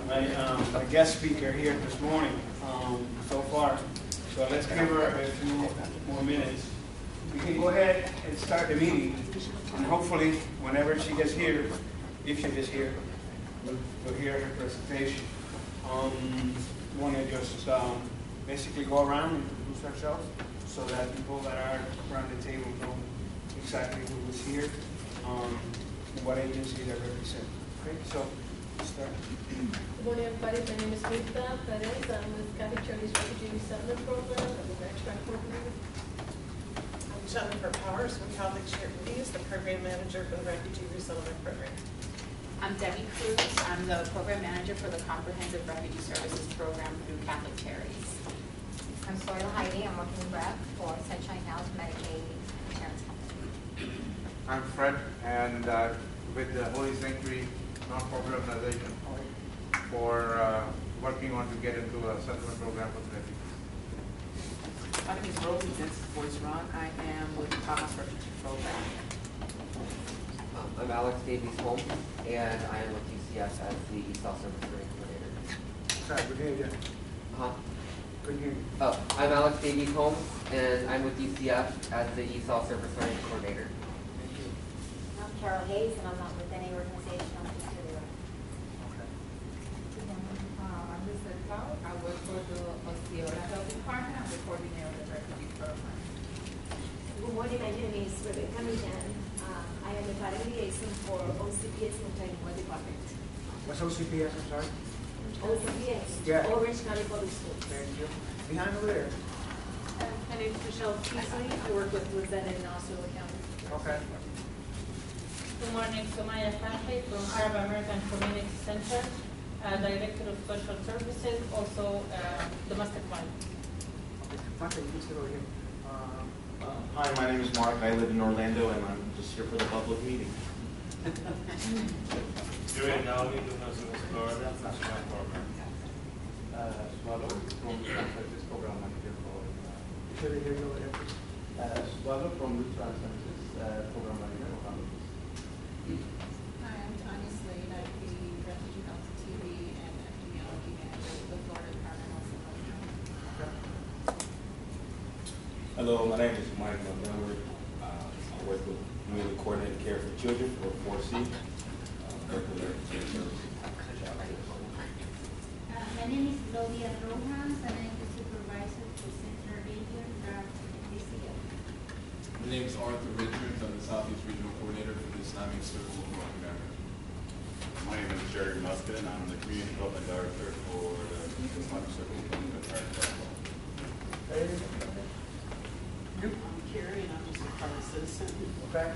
my guest speaker here this morning so far. So let's give her a few more minutes. We can go ahead and start the meeting, and hopefully, whenever she gets here, if she gets here, we'll hear her presentation. Want to just basically go around and introduce ourselves so that people that are around the table know exactly who is here, and what agency they represent. Okay, so let's start. Good morning, everybody. My name is Rita Perez. I'm with Catholic Charities Refugee Resettlement Program. I'm the extract coordinator. I'm Jennifer Powers with Catholic Charities, the program manager for the Refugee Resettlement Program. I'm Debbie Cruz. I'm the program manager for the Comprehensive Refugee Services Program through Catholic Charities. I'm Soil Heidi. I'm working rep for Sunshine House Medicaid Insurance Company. I'm Fred, and with the Holy Sanctuary non-profit organization for working on to get into a settlement program for the refugees. My name is Rosie Voice Ron. I am with the Thomas Refugee Program. I'm Alex Davies Holmes, and I am with UCS as the ESOL Service Learning Coordinator. Sorry, we didn't hear you. Couldn't hear you. Oh, I'm Alex Davies Holmes, and I'm with UCF as the ESOL Service Learning Coordinator. Thank you. I'm Carol Hayes, and I'm not with any organization. I'm just with the Okay. I'm Lisa Tao. I work for the Osceola Health Department. I'm the coordinator of the refugee program. Good morning, my name is Rebecca Millan. I am the parent liaison for OCPS Multilingual Department. What's OCPS, I'm sorry? OCPS, Yeah. Orange County Public Schools. Thank you. Behind over there. My name is Michelle Peasley. I work with Lieutenant in Osceola County. Okay. Good morning, Sumaya Sanjay from Arab American Community Center, Director of Social Services, also domestic violence. Okay, you can sit over here. Hi, my name is Mark. I live in Orlando, and I'm just here for the public meeting. During now, we do not explore that national program. Swallow from the Services Program Manager for Should we hear you over there? Swallow from the Services Program Manager for Hi, I'm Tanya Slade. I'm the Refugee Health TV and Epidemiology Manager with the Florida Department of Health. Hello, my name is Mike Montgomery. I work with Community Coordinated Care for Children, or 4C. Work with their services. My name is Lodia Rojas, and I'm the supervisor for Central Region at DCF. My name is Arthur Richards. I'm the Southeast Regional Coordinator for the Islamic Circle of North America. My name is Jerry Musket, and I'm the Community Development Director for the Islamic Circle of North America. I'm Carrie, and I'm just a private citizen. Okay.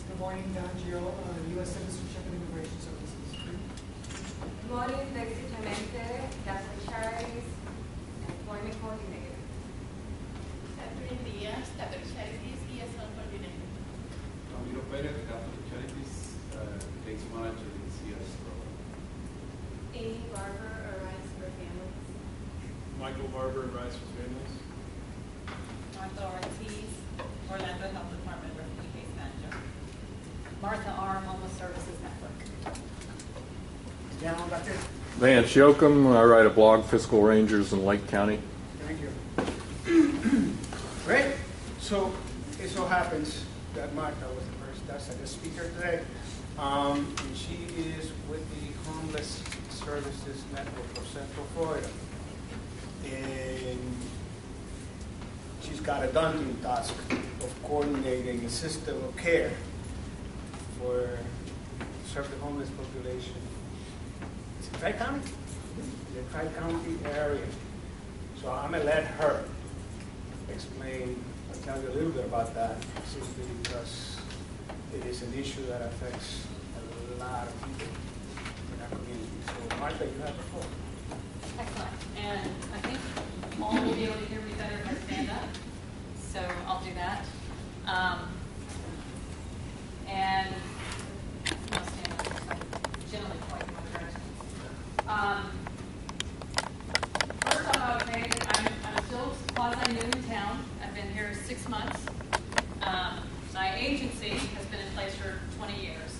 Good morning, Don Gio, U.S. Citizenship and Immigration Services. Good morning, Lexi Clemente, Catholic Charities, Employment Coordinator. Catherine Diaz, Catholic Charities, ESL Coordinator. Ramiro Perez, Catholic Charities, case manager in CS program. Amy Barber, Arise for Families. Michael Barber, Rise for Families. Martha Ortiz, Orlando Health Department Refugee Case Manager. Martha R. Homeless Services Network. Gentleman back there. Vance Yoakum, I write a blog, Fiscal Rangers in Lake County. Thank you. Great. So it so happens that Martha was the first that's a speaker today. And she is with the Homeless Services Network of Central Florida. And she's got a daunting task of coordinating a system of care for serve the homeless population. It's in Tri-County? The Tri-County area. So I'm going to let her explain, I'll tell you a little bit about that, simply because it is an issue that affects a lot of people in our community. So Martha, you have the floor. Excellent. And I think all will be able to hear me better if I stand up. So I'll do that. And I'll stand up because I'm generally quite embarrassed. First off, I would say that I'm still quasi-new in town. I've been here 6 months. My agency has been in place for 20 years.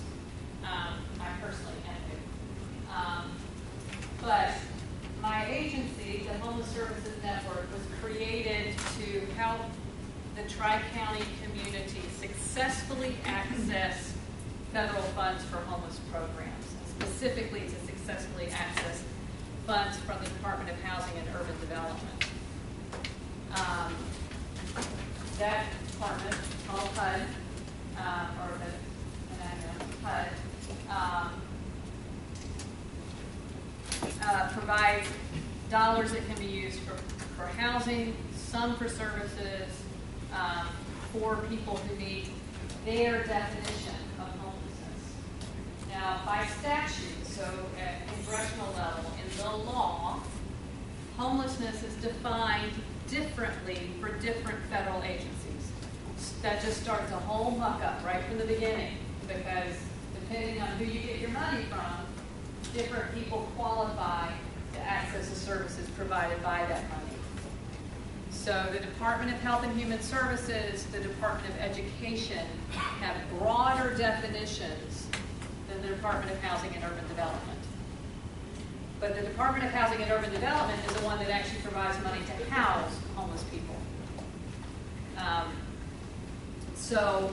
I personally, anyway. But my agency, the Homeless Services Network, was created to help the Tri-County community successfully access federal funds for homeless programs, specifically to successfully access funds from the Department of Housing and Urban Development. That department, called HUD, or the HUD, provides dollars that can be used for housing, some for services, for people who meet their definition of homelessness. Now, by statute, so at congressional level, in the law, homelessness is defined differently for different federal agencies. That just starts a whole muck-up right from the beginning, because depending on who you get your money from, different people qualify to access the services provided by that money. So the Department of Health and Human Services, the Department of Education have broader definitions than the Department of Housing and Urban Development. But the Department of Housing and Urban Development is the one that actually provides money to house homeless people. So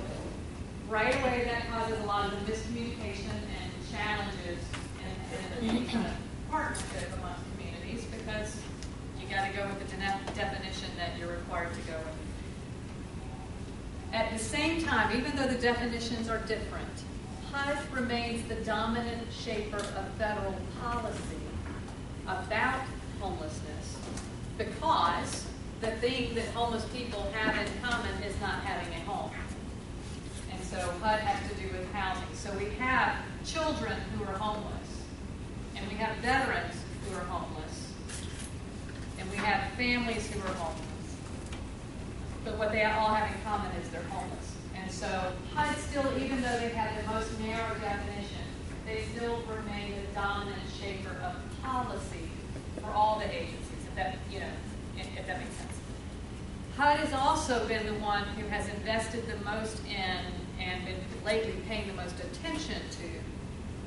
right away that causes a lot of miscommunication and challenges in any kind of partnership amongst communities, because you got to go with the definition that you're required to go with. At the same time, even though the definitions are different, HUD remains the dominant shaper of federal policy about homelessness, because the thing that homeless people have in common is not having a home. And so HUD has to do with housing. So we have children who are homeless, and we have veterans who are homeless, and we have families who are homeless. But what they all have in common is they're homeless. And so HUD still, even though they have the most narrow definition, they still remain the dominant shaper of policy for all the agencies, if that, if that makes sense. HUD has also been the one who has invested the most in and been lately paying the most attention to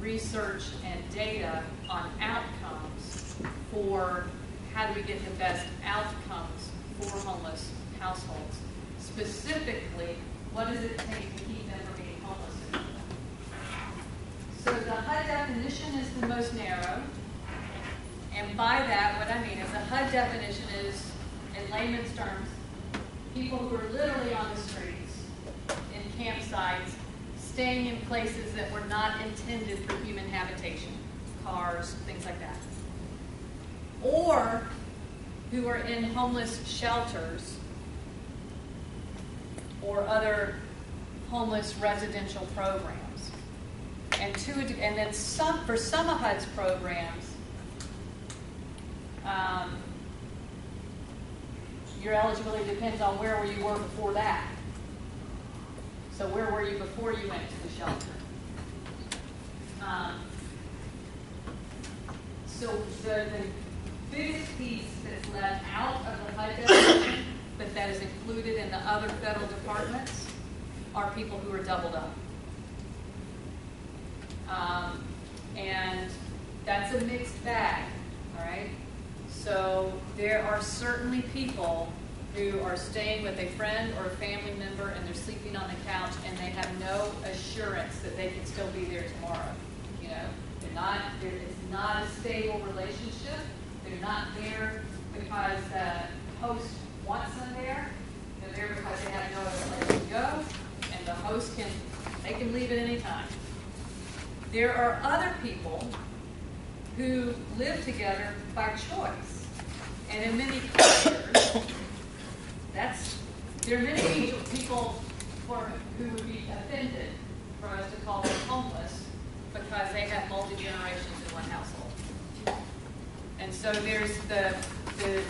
research and data on outcomes for how do we get the best outcomes for homeless households. Specifically, what does it take to keep them from being homeless anymore? So the HUD definition is the most narrow. And by that, what I mean is the HUD definition is, in layman's terms, people who are literally on the streets, in campsites, staying in places that were not intended for human habitation, cars, things like that. Or who are in homeless shelters or other homeless residential programs. And then for some of HUD's programs, your eligibility depends on where you were before that. So where were you before you went to the shelter? So the biggest piece that's left out of the HUD definition, but that is included in the other federal departments, are people who are doubled up. And that's a mixed bag, all right? So there are certainly people who are staying with a friend or a family member and they're sleeping on the couch and they have no assurance that they can still be there tomorrow. It's not a stable relationship. They're not there because the host wants them there. They're there because they have no other place to go, and the host can leave at any time. There are other people who live together by choice. And in many cultures, there are many people who would be offended for us to call them homeless because they have multi-generations in one household. And so there's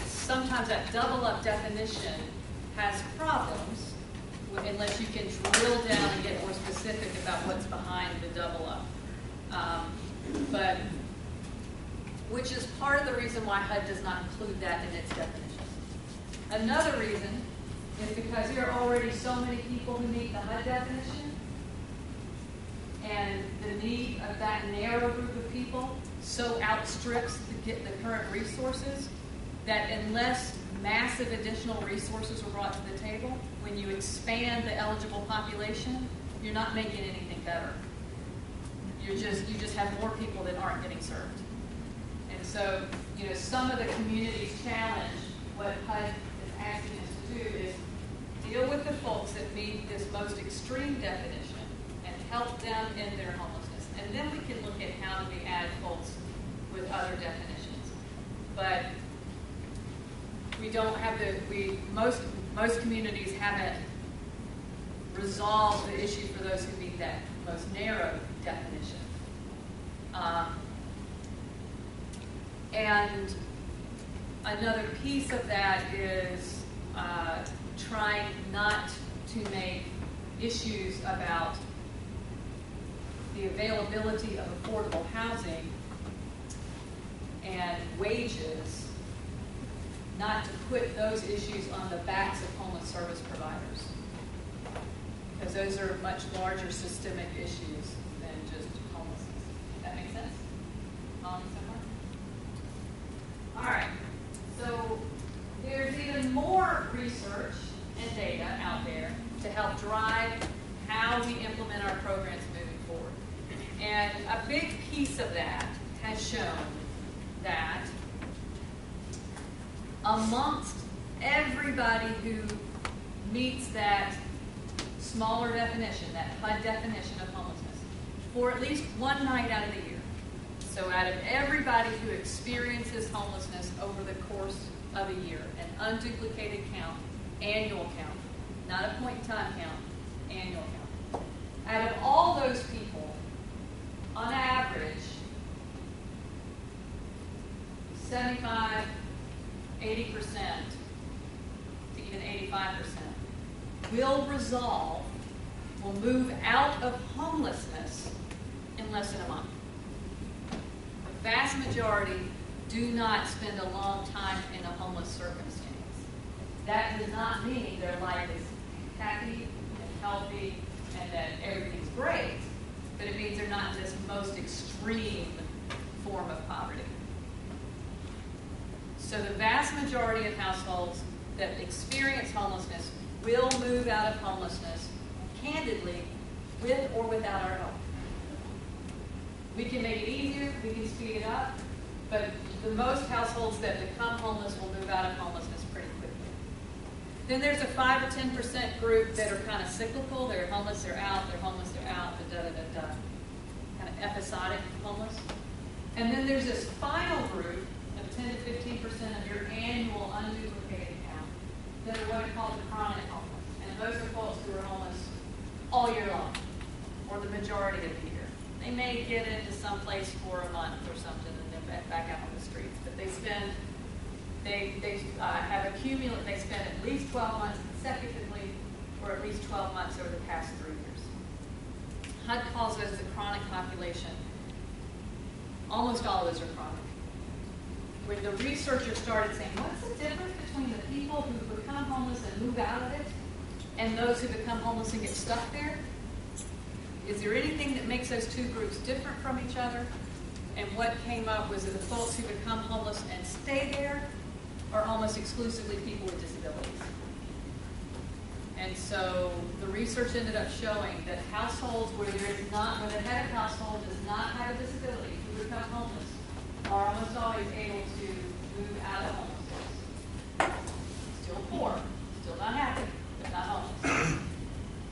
sometimes that double-up definition has problems unless you can drill down and get more specific about what's behind the double-up. Which is part of the reason why HUD does not include that in its definition. Another reason is because there are already so many people who meet the HUD definition, and the need of that narrow group of people so outstrips the current resources that unless massive additional resources are brought to the table, when you expand the eligible population, you're not making anything better. You just have more people that aren't getting served. And so, some of the communities challenge what HUD is asking us to do is deal with the folks that meet this most extreme definition and help them in their homelessness. And then we can look at how do we add folks with other definitions. But we don't have most communities haven't resolved the issue for those who meet that most narrow definition. And another piece of that is trying not to make issues about the availability of affordable housing and wages, not to put those issues on the backs of homeless service providers. Because those are much larger systemic issues than just homelessness. That makes sense? All right. So there's even more research and data out there to help drive how we implement our programs moving forward. And a big piece of that has shown that amongst everybody who meets that smaller definition, that HUD definition of homelessness, for at least one night out of the year. So out of everybody who experiences homelessness over the course of a year, an unduplicated count, annual count, not a point-in-time count, annual count. Out of all those people, on average, 75, 80%, to even 85%, will move out of homelessness in less than a month. The vast majority do not spend a long time in a homeless circumstance. That does not mean their life is happy and healthy and that everything's great, but it means they're not in this most extreme form of poverty. So the vast majority of households that experience homelessness will move out of homelessness, candidly, with or without our help. We can make it easier, we can speed it up, but the most households that become homeless will move out of homelessness pretty quickly. Then there's a 5 or 10% group that are kind of cyclical. They're homeless, they're out, they're homeless, they're out, da-da-da-da. Kind of episodic homeless. And then there's this final group of 10 to 15% of your annual unduplicated count that are what are called the chronic homeless. And those are folks who are homeless all year long, or the majority of the year. They may get into some place for a month or something and then back out on the streets, but they spend they spend at least 12 months consecutively, or at least 12 months over the past 3 years. HUD calls those the chronic population. Almost all of those are chronic. When the researchers started saying, what's the difference between the people who become homeless and move out of it and those who become homeless and get stuck there? Is there anything that makes those two groups different from each other? And what came up was that the folks who become homeless and stay there are almost exclusively people with disabilities. And so the research ended up showing that households where the head of household does not have a disability who become homeless are almost always able to move out of homelessness. Still poor, still not happy, but not homeless.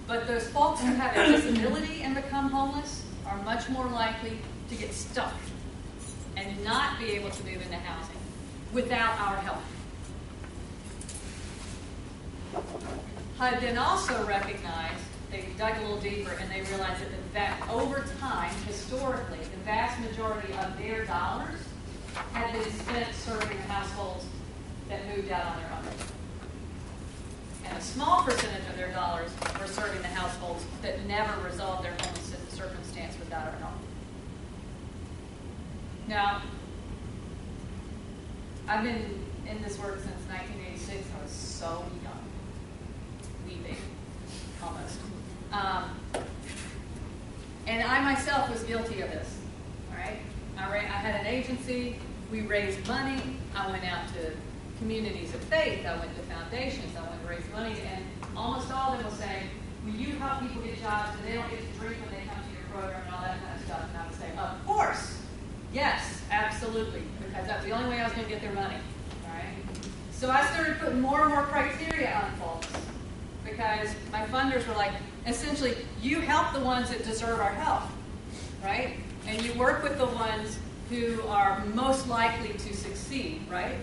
But those folks who have a disability and become homeless are much more likely to get stuck and not be able to move into housing without our help. HUD then also recognized, they dug a little deeper, and they realized that over time, historically, the vast majority of their dollars had been spent serving households that moved out on their own. And a small percentage of their dollars were serving the households that never resolved their homeless circumstance without our help. Now, I've been in this work since 1986. I was so young, wee baby, almost. And I myself was guilty of this, all right? I had an agency. We raised money. I went out to communities of faith. I went to foundations. I went to raise money. And almost all of them will say, will you help people get jobs and they don't get to drink when they come to your program and all that kind of stuff? And I would say, of course. Yes, absolutely. Because that's the only way I was going to get their money. All right? So I started putting more and more criteria on folks. Because my funders were like, essentially, you help the ones that deserve our help. Right? And you work with the ones who are most likely to succeed, right?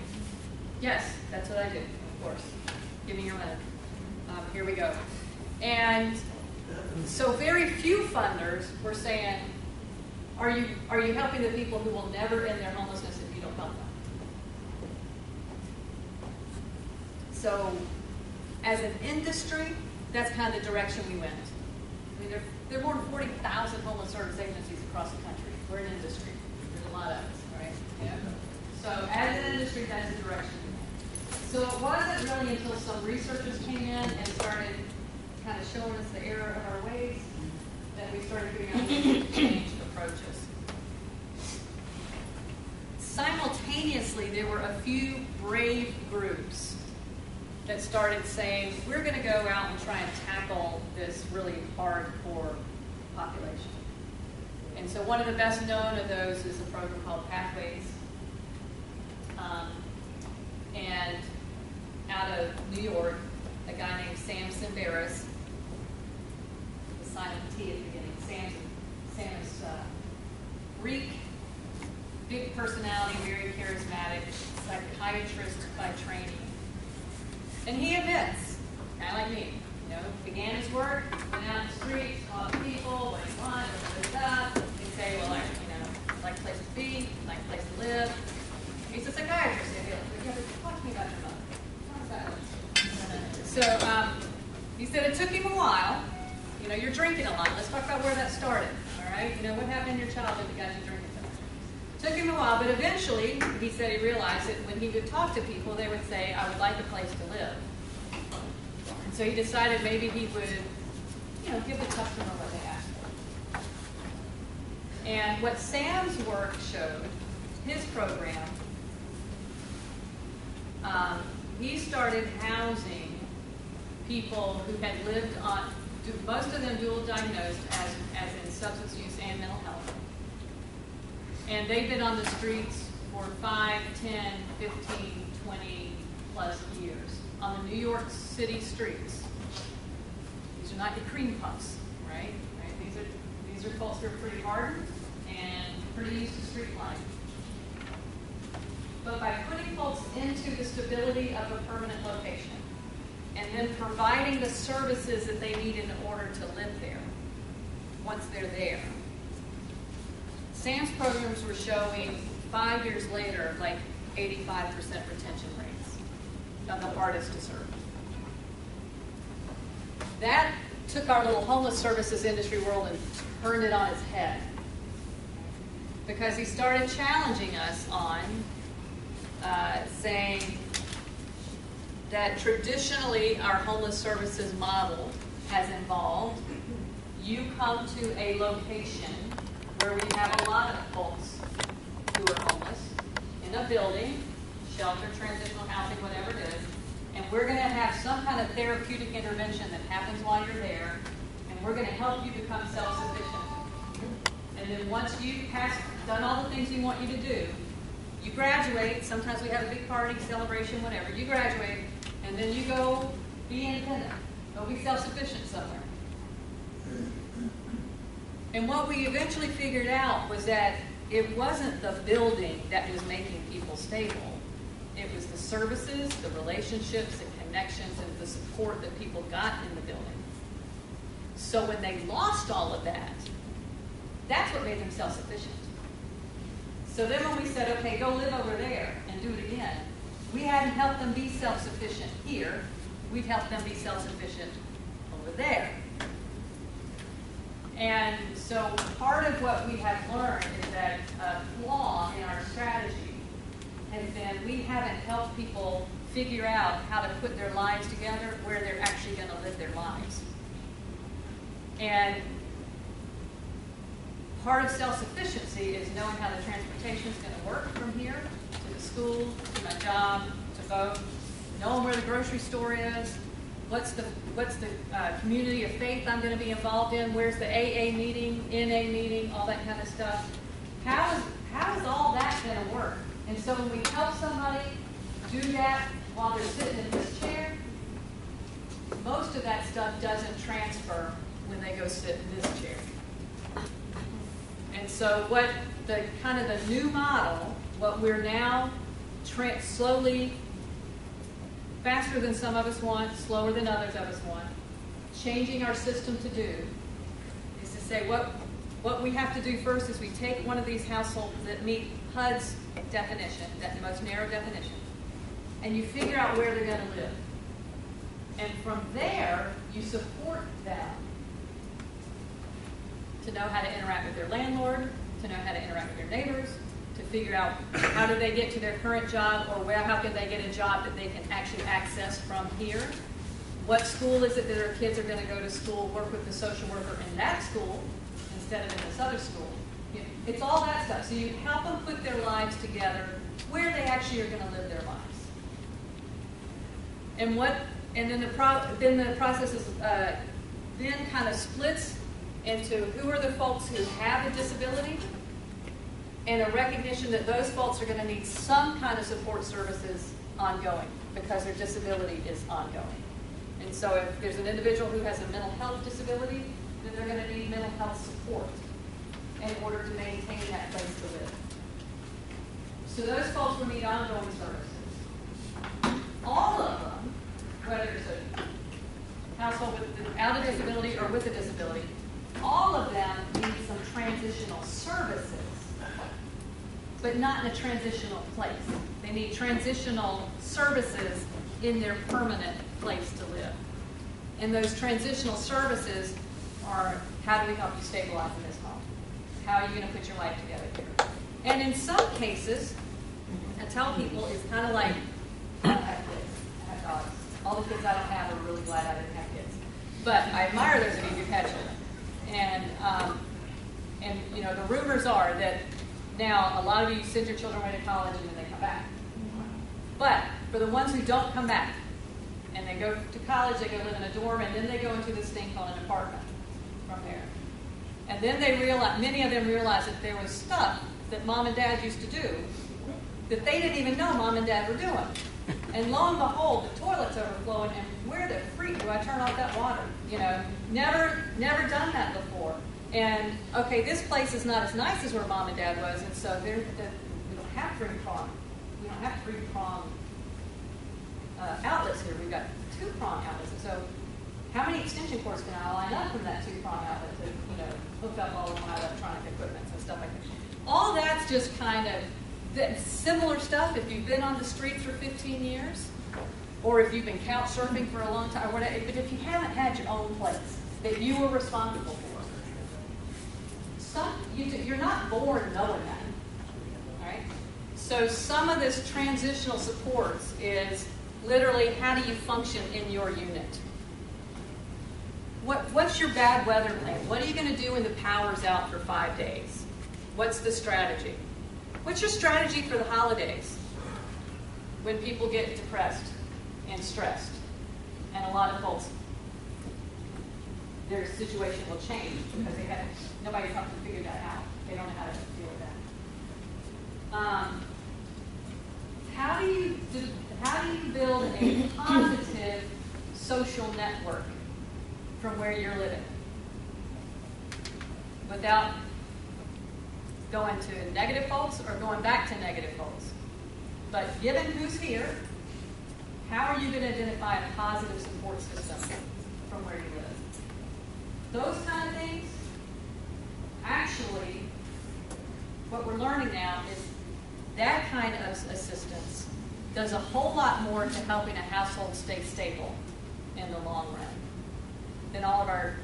Yes, that's what I do, of course. Give me your money. Here we go. And so very few funders were saying, are you helping the people who will never end their homelessness if you don't help them? So as an industry, that's kind of the direction we went. I mean, there are more than 40,000 homeless service agencies across the country. We're an industry. There's a lot of us, right? Yeah. So as an industry, that's the direction we went. So it wasn't really until some researchers came in and started kind of showing us the error of our ways that we started figuring out ways to change approaches. Simultaneously, there were a few brave groups that started saying, we're going to go out and try and tackle this really hardcore population. And so one of the best known of those is a program called Pathways. And out of New York, a guy named Sam Simbaris, the silent T at the beginning. Sam is Greek, big personality, very charismatic, psychiatrist by training. And he admits, kind of like me, began his work, went out in the streets, saw people, what he wanted, what he up. He'd say, well, I like a place to be, like a place to live. He's a psychiatrist. He'd be like, talk to me about your mother. So he said it took him a while. You're drinking a lot. Let's talk about where that started. All right? What happened in your childhood that got you drinking so much? Took him a while, but eventually, he said he realized that when he would talk to people, they would say, I would like a place to live. And so he decided maybe he would, give the customer what they asked for. And what Sam's work showed, his program, he started housing people who had lived on, most of them dual diagnosed as in substance use and mental health. And they've been on the streets for 5, 10, 15, 20 plus years on the New York City streets. These are not your cream puffs, right? These are folks who are pretty hardened and pretty used to street life. But by putting folks into the stability of a permanent location and then providing the services that they need in order to live there once they're there, Sam's programs were showing 5 years later like 85% retention rates of the hardest to serve. That took our little homeless services industry world and turned it on its head, because he started challenging us on saying that traditionally our homeless services model has involved you come to a location where we have a lot of folks who are homeless in a building, shelter, transitional housing, whatever it is, and we're going to have some kind of therapeutic intervention that happens while you're there, and we're going to help you become self-sufficient. And then once you've done all the things we want you to do, you graduate. Sometimes we have a big party, celebration, whatever. You graduate, and then you go be independent. Go be self-sufficient somewhere. And what we eventually figured out was that it wasn't the building that was making people stable. It was the services, the relationships, and connections, and the support that people got in the building. So when they lost all of that, that's what made them self-sufficient. So then when we said, okay, go live over there and do it again, we hadn't helped them be self-sufficient here. We've helped them be self-sufficient over there. And so part of what we have learned is that a flaw in our strategy has been we haven't helped people figure out how to put their lives together where they're actually going to live their lives. And part of self-sufficiency is knowing how the transportation is going to work from here to the school, to my job, to vote, knowing where the grocery store is, what's the community of faith I'm going to be involved in, where's the AA meeting, NA meeting, all that kind of stuff. How is all that going to work? And so when we help somebody do that while they're sitting in this chair, most of that stuff doesn't transfer when they go sit in this chair. And so what the kind of the new model, what we're now slowly, faster than some of us want, slower than others of us want, changing our system to do, is to say what we have to do first is we take one of these households that meet HUD's definition, that most narrow definition, and you figure out where they're going to live. And from there, you support them to know how to interact with their landlord, to know how to interact with their neighbors, to figure out how do they get to their current job, or how can they get a job that they can actually access from here. What school is it that their kids are going to go to school, work with the social worker in that school instead of in this other school. It's all that stuff. So you help them put their lives together where they actually are going to live their lives. And then the process is then kind of splits into who are the folks who have a disability, and a recognition that those folks are going to need some kind of support services ongoing because their disability is ongoing. And so if there's an individual who has a mental health disability, then they're going to need mental health support in order to maintain that place to live. So those folks will need ongoing services. All of them, whether it's a household without a disability or with a disability, all of them need some transitional services, but not in a transitional place. They need transitional services in their permanent place to live. And those transitional services are, how do we help you stabilize in this home? How are you going to put your life together here? And in some cases, I tell people it's kind of like, I have kids, I have dogs. All the kids I don't have are really glad I didn't have kids. But I admire those of you who've had children. And you know, the rumors are that now a lot of you send your children away to college and then they come back. But for the ones who don't come back, and they go to college, they go live in a dorm, and then they go into this thing called an apartment from there. And then they realize, many of them realize that there was stuff that mom and dad used to do that they didn't even know mom and dad were doing. And lo and behold, the toilet's overflowing, and where the freak do I turn off that water? You know, never done that before. And okay, this place is not as nice as where mom and dad was, and so we don't have three-prong. We don't have three-prong outlets here. We've got two-prong outlets. And so how many extension cords can I line up from that two-prong outlet to, you know, hook up all of my electronic equipment and stuff like that? All that's just kind of similar stuff if you've been on the streets for 15 years, or if you've been couch surfing for a long time, or whatever. But if you haven't had your own place that you were responsible for, you're not born knowing that. Right? So some of this transitional supports is literally how do you function in your unit? What's your bad weather plan? What are you going to do when the power's out for 5 days? What's the strategy? What's your strategy for the holidays when people get depressed and stressed? And a lot of folks, their situation will change because nobody's helped them figure that out. They don't know how to deal with that. How do you build a positive social network from where you're living without going to negative folks or going back to negative folks? But given who's here, how are you going to identify a positive support system from where you live? Those kind of things, actually, what we're learning now is that kind of assistance does a whole lot more to helping a household stay stable in the long run than all of our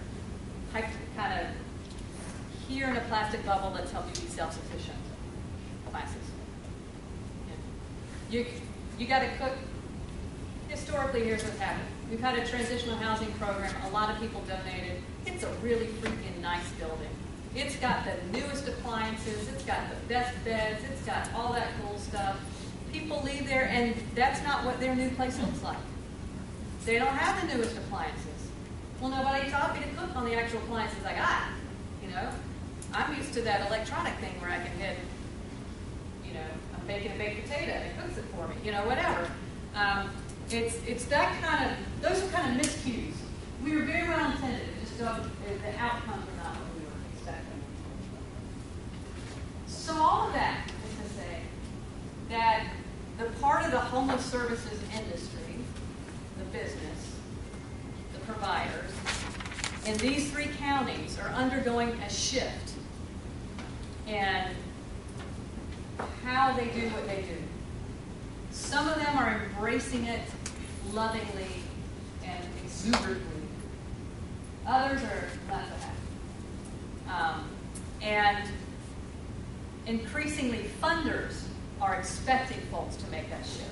kind of here in a plastic bubble, let's help you be self-sufficient classes. You got to cook. Historically, here's what's happened. We've had a transitional housing program. A lot of people donated. It's a really freaking nice building. It's got the newest appliances, it's got the best beds, it's got all that cool stuff. People leave there and that's not what their new place looks like. They don't have the newest appliances. Well, nobody taught me to cook on the actual appliances I got. You know, I'm used to that electronic thing where I can hit, you know, I'm baking a baked potato and it cooks it for me. You know, whatever. It's that kind of, those are kind of miscues. We were very well intended. It just don't, the outcomes are not what we were expecting. So all of that is to say that the part of the homeless services industry, the business, the providers, in these 3 counties are undergoing a shift in how they do what they do. Some of them are embracing it lovingly and exuberantly. Others are not so happy. And increasingly, funders are expecting folks to make that shift.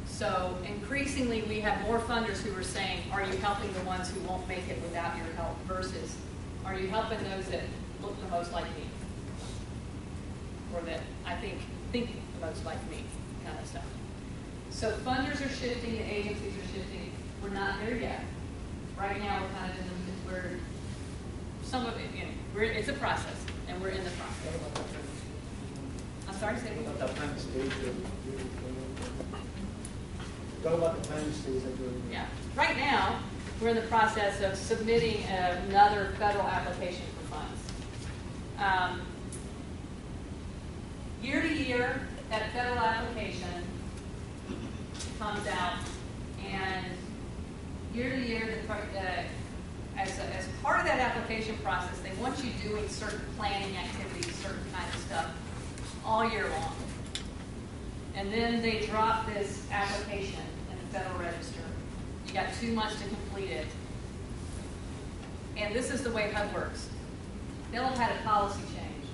So increasingly, we have more funders who are saying, are you helping the ones who won't make it without your help, versus are you helping those that look the most like me? Or that I think the most like me, kind of stuff. So funders are shifting, the agencies are shifting. We're not there yet. Right now, we're kind of in the, we're, some of it, you know, it's a process, and we're in the process. I'm sorry, say it again. Talk about the planning stage that you're in. Yeah. Right now, we're in the process of submitting another federal application for funds. Year to year, that federal application comes out, and year to year, as part of that application process, they want you doing certain planning activities, certain kinds of stuff, all year long. And then they drop this application in the Federal Register. You got 2 months to complete it. And this is the way HUD works. They'll have had a policy change.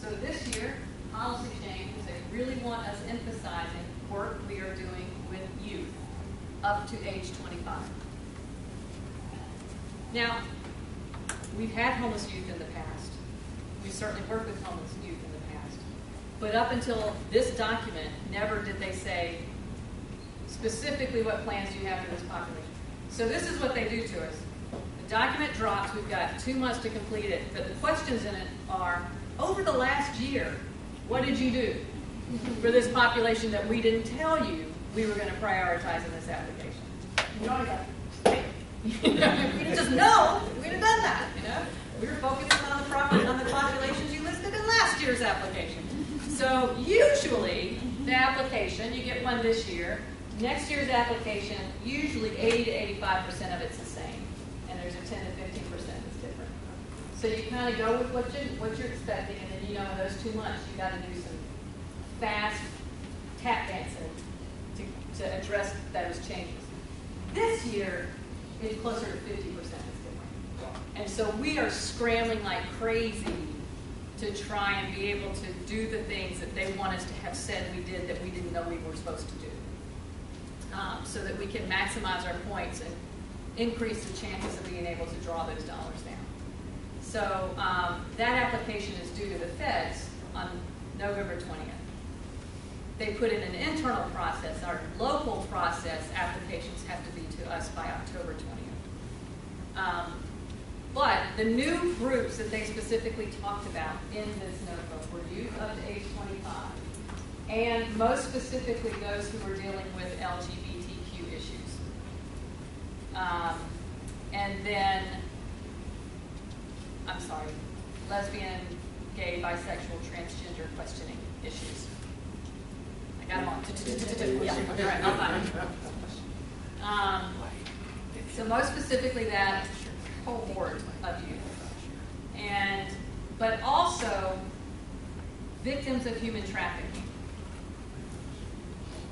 So this year, policy change is they really want us emphasizing work we are doing with youth up to age 25. Now, we've had homeless youth in the past. We've certainly worked with homeless youth in the past. But up until this document, never did they say specifically what plans do you have for this population. So this is what they do to us. The document drops, we've got 2 months to complete it, but the questions in it are, over the last year, what did you do for this population that we didn't tell you we were going to prioritize in this application? You know, we didn't just know, we'd have done that, you know? We were focusing on the populations you listed in last year's application. So usually, the application, you get one this year. Next year's application, usually 80 to 85% of it's the same. And there's a 10 to 15% that's different. So you kind of go with what you're expecting, and then you know in those 2 months, you got to do some fast tap dancing to address those changes. This year, it's closer to 50% that's different. And so we are scrambling like crazy to try and be able to do the things that they want us to have said we did that we didn't know we were supposed to do. So that we can maximize our points and increase the chances of being able to draw those dollars down. So that application is due to the feds on November 20th. They put in an internal process. Our local process applications have to be to us by October 20th. But the new groups that they specifically talked about in this notebook were youth up to age 25, and most specifically those who were dealing with LGBTQ issues. And then, I'm sorry, lesbian, gay, bisexual, transgender questioning issues. I got them all. Yeah, all right, I'll find them. So most specifically that cohort of youth. But also victims of human trafficking.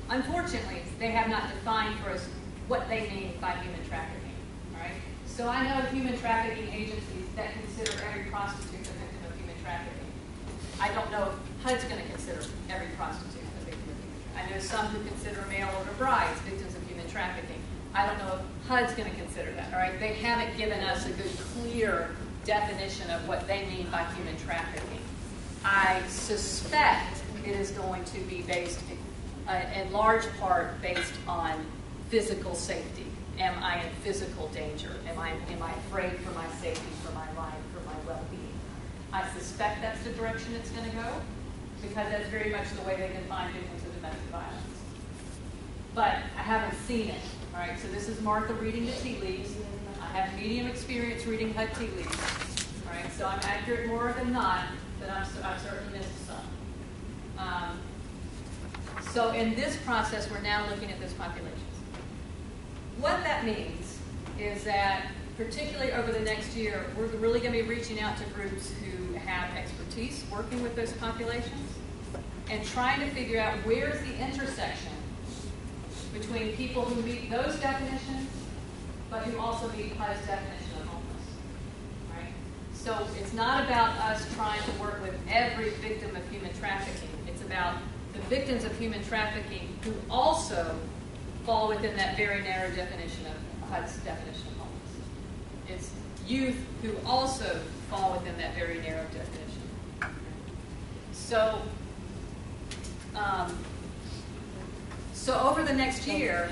Unfortunately, they have not defined for us what they mean by human trafficking. All right? So I know human trafficking agencies that consider every prostitute a victim of human trafficking. I don't know if HUD's going to consider every prostitute a victim of human trafficking. I know some who consider mail order brides victims of human trafficking. I don't know if HUD's going to consider that, all right? They haven't given us a good, clear definition of what they mean by human trafficking. I suspect it is going to be based, in large part, based on physical safety. Am I in physical danger? Am I afraid for my safety, for my life, for my well-being? I suspect that's the direction it's going to go, because that's very much the way they define victims of domestic violence. But I haven't seen it. All right, so this is Martha reading the tea leaves. I have medium experience reading HUD tea leaves. All right, so I'm accurate more than not, but I've certainly missed some. So in this process, we're now looking at those populations. What that means is that, particularly over the next year, we're really going to be reaching out to groups who have expertise working with those populations and trying to figure out where's the intersection between people who meet those definitions, but who also meet HUD's definition of homeless. Right? So it's not about us trying to work with every victim of human trafficking. It's about the victims of human trafficking who also fall within that very narrow definition of HUD's definition of homeless. It's youth who also fall within that very narrow definition. So, so over the next year,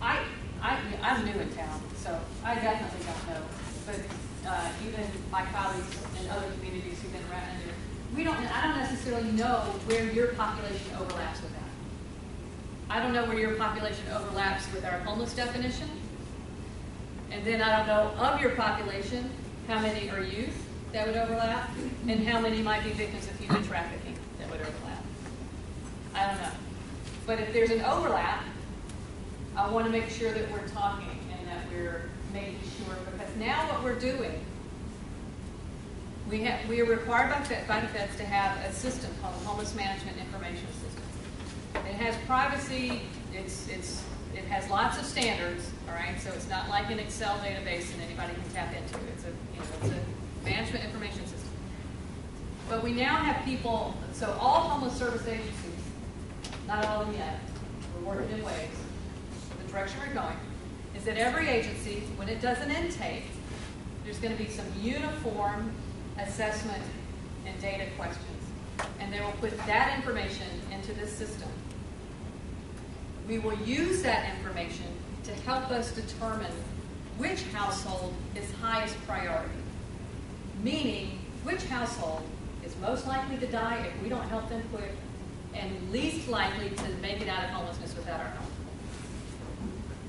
I'm new in town, so I definitely don't know. But even my colleagues in other communities who've been around here, I don't necessarily know where your population overlaps with that. I don't know where your population overlaps with our homeless definition. And then I don't know of your population how many are youth that would overlap, and how many might be victims of human trafficking that would overlap. I don't know. But if there's an overlap, I want to make sure that we're talking and that we're making sure, because now what we're doing, we are required by the feds to have a system called a Homeless Management Information System. It has privacy, it has lots of standards, all right, so it's not like an Excel database and anybody can tap into it. It's a management information system. But we now have people, so all homeless service agencies, not all of them yet, we're working in ways. The direction we're going is that every agency, when it does an intake, there's going to be some uniform assessment and data questions. And they will put that information into this system. We will use that information to help us determine which household is highest priority. Meaning, which household is most likely to die if we don't help them quick, and least likely to make it out of homelessness without our help.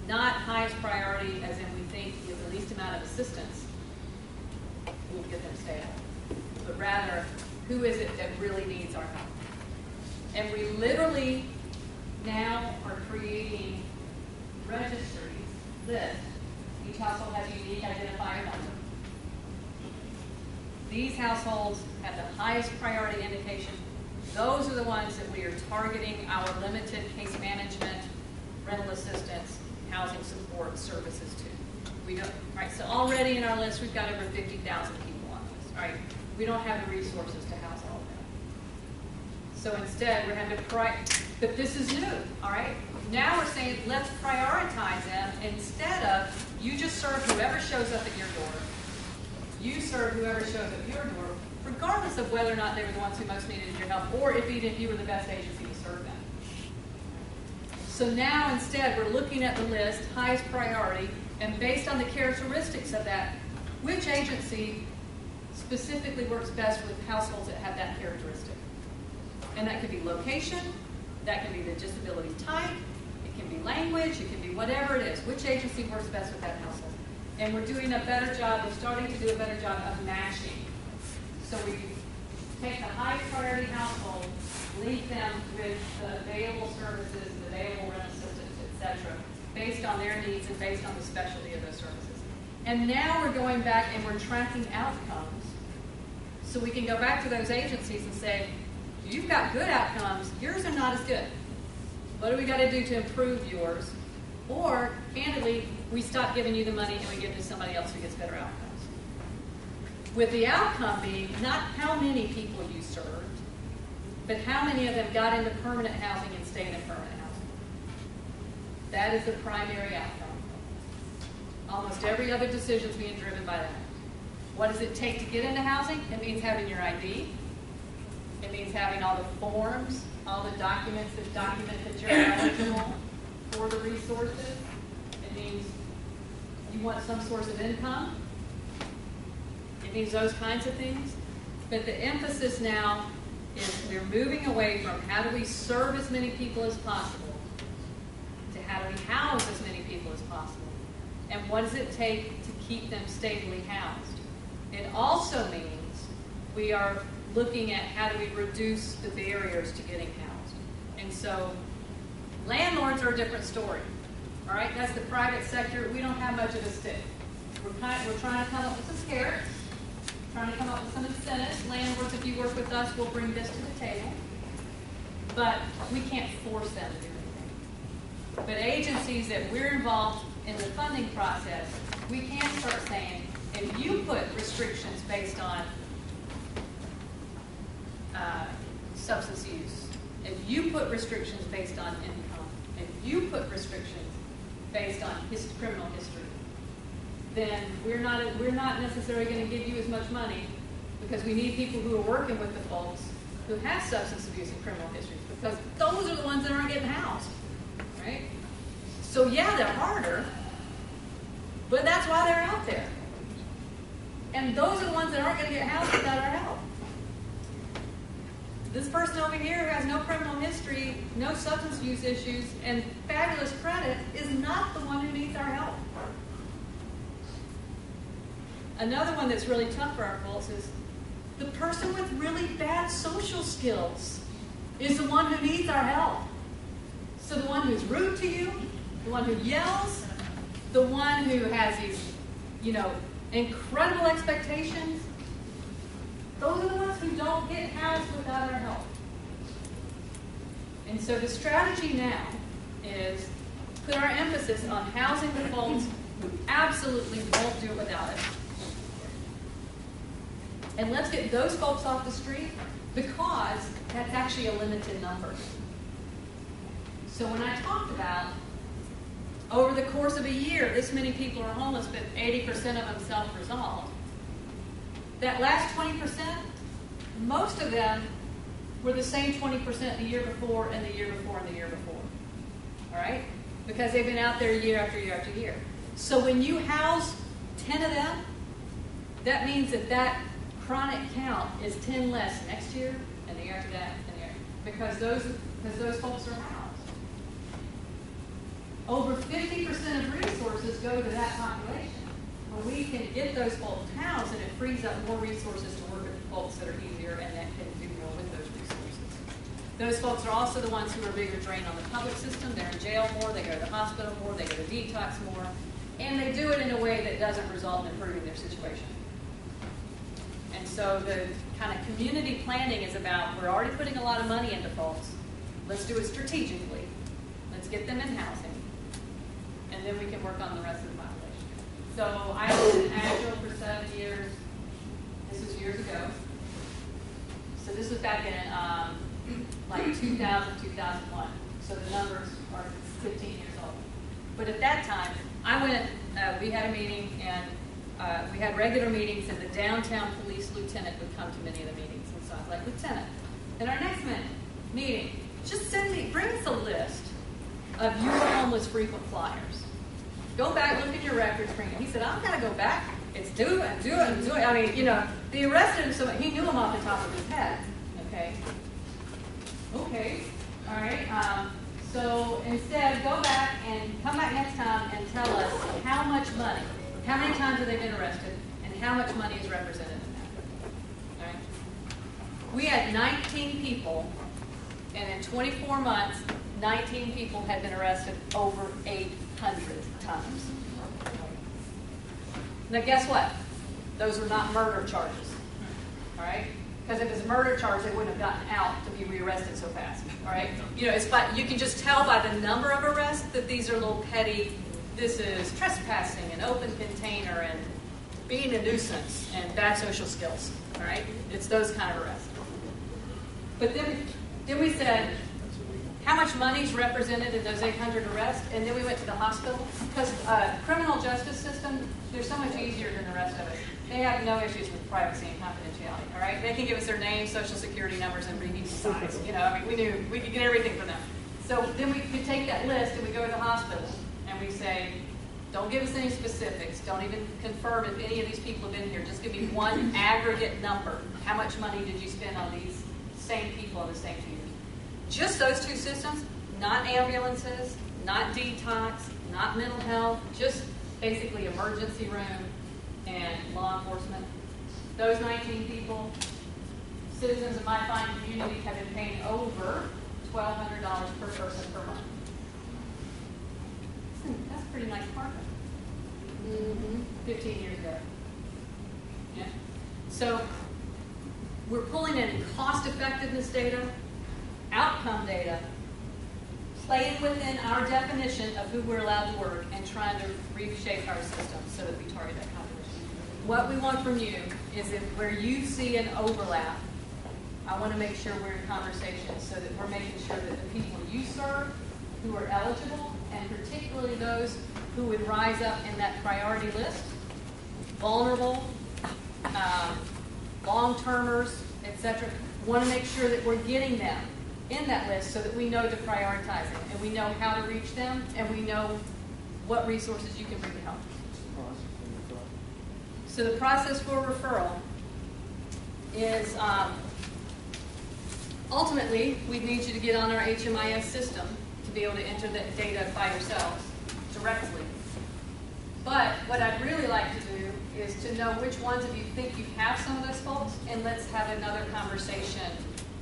Not highest priority as in we think with the least amount of assistance will get them stable, but rather who is it that really needs our help. And we literally now are creating registries, lists. Each household has a unique identifier number. These households have the highest priority indication. Those are the ones that we are targeting our limited case management, rental assistance, housing support services to. We don't, right? So already in our list, we've got over 50,000 people on this, right? We don't have the resources to house all of that. So instead, we're having to but this is new, all right? Now we're saying, let's prioritize them instead of you just serve whoever shows up at your door. You serve whoever shows up at your door, regardless of whether or not they were the ones who most needed your help, or even if you were the best agency to serve them. So now instead, we're looking at the list, highest priority, and based on the characteristics of that, which agency specifically works best with households that have that characteristic. And that could be location, that can be the disability type, it can be language, it can be whatever it is. Which agency works best with that household? And we're doing a better job, we're starting to do a better job of matching. So we take the high priority household, link them with the available services, the available rent assistance, etc., based on their needs and based on the specialty of those services. And now we're going back and we're tracking outcomes. So we can go back to those agencies and say, you've got good outcomes, yours are not as good. What do we got to do to improve yours? Or, candidly, we stop giving you the money and we give it to somebody else who gets better outcomes. With the outcome being not how many people you served, but how many of them got into permanent housing and stayed in permanent housing. That is the primary outcome. Almost every other decision is being driven by that. What does it take to get into housing? It means having your ID. It means having all the forms, all the documents that document that you're eligible for the resources. It means you want some source of income. It means those kinds of things. But the emphasis now is we're moving away from how do we serve as many people as possible to how do we house as many people as possible. And what does it take to keep them stably housed? It also means we are looking at how do we reduce the barriers to getting housed. And so landlords are a different story. All right, that's the private sector. We don't have much of a stick. We're trying to come up with some carrots, trying to come up with some incentives. Landlords, if you work with us, will bring this to the table. But we can't force them to do anything. But agencies that we're involved in the funding process, we can start saying, if you put restrictions based on substance use, if you put restrictions based on income, if you put restrictions based on criminal history, then we're not necessarily going to give you as much money because we need people who are working with the folks who have substance abuse and criminal histories because those are the ones that aren't getting housed, right? So yeah, they're harder, but that's why they're out there. And those are the ones that aren't going to get housed without our help. This person over here who has no criminal history, no substance use issues, and fabulous credit is not the one who needs our help. Another one that's really tough for our folks is the person with really bad social skills is the one who needs our help. So the one who's rude to you, the one who yells, the one who has these, incredible expectations, those are the ones who don't get housed without our help. And so the strategy now is put our emphasis on housing the folks who absolutely won't do it without it. And let's get those folks off the street because that's actually a limited number. So when I talked about over the course of a year, this many people are homeless, but 80% of them self-resolved. That last 20%, most of them were the same 20% the year before and the year before and the year before. All right? Because they've been out there year after year after year. So when you house 10 of them, that means that chronic count is 10 less next year and the year after that and the year because those folks are housed. Over 50% of resources go to that population. When we can get those folks housed, and it frees up more resources to work with the folks that are easier and that can do more with those resources. Those folks are also the ones who are a bigger drain on the public system. They're in jail more, they go to the hospital more, they go to detox more, and they do it in a way that doesn't result in improving their situation. And so the kind of community planning is about, we're already putting a lot of money into folks. Let's do it strategically. Let's get them in housing. And then we can work on the rest of the population. So I was in Asheville for 7 years. This was years ago. So this was back in like 2000, 2001. So the numbers are 15 years old. But at that time, I went, we had a meeting, and we had regular meetings, and the downtown police lieutenant would come to many of the meetings. And so I was like, Lieutenant, in our next meeting, just bring us a list of your homeless frequent flyers. Go back, look at your records, bring it. He said, I've got to go back. It's do it. I mean, they arrested him, so he knew him off the top of his head. Okay, all right. So instead, go back and come back next time and tell us how much money, how many times have they been arrested, and how much money is represented in that. All right. We had 19 people, and in 24 months, 19 people had been arrested over 800 times. Now guess what? Those were not murder charges. All right? Because if it was a murder charge, they wouldn't have gotten out to be rearrested so fast. All right? You can just tell by the number of arrests that these are little petty, this is trespassing and open container and being a nuisance and bad social skills. All right? It's those kind of arrests. But then we said, how much money is represented in those 800 arrests, and then we went to the hospital. Because criminal justice system, they're so much easier than the rest of it. They have no issues with privacy and confidentiality, all right? They can give us their names, social security numbers, and read each size. You know, I mean, we knew we could get everything from them. So then we could take that list and we go to the hospital and we say, don't give us any specifics. Don't even confirm if any of these people have been here. Just give me one aggregate number. How much money did you spend on these same people in the same 2 years? Just those two systems, not ambulances, not detox, not mental health, just basically emergency room and law enforcement. Those 19 people, citizens of my fine community, have been paying over $1,200 per person per month. That's a pretty nice markup. 15 years ago. Yeah. So we're pulling in cost effectiveness data, outcome data, playing within our definition of who we're allowed to work, and trying to reshape our system so that we target that population. What we want from you is if where you see an overlap, I want to make sure we're in conversation so that we're making sure that the people you serve who are eligible, and particularly those who would rise up in that priority list, vulnerable, long-termers, etc., want to make sure that we're getting them in that list so that we know to prioritize them, and we know how to reach them, and we know what resources you can bring to help. So the process for referral is ultimately we need you to get on our HMIS system to be able to enter the data by yourselves directly. But what I'd really like to do is to know which ones of you think you have some of those folks, and let's have another conversation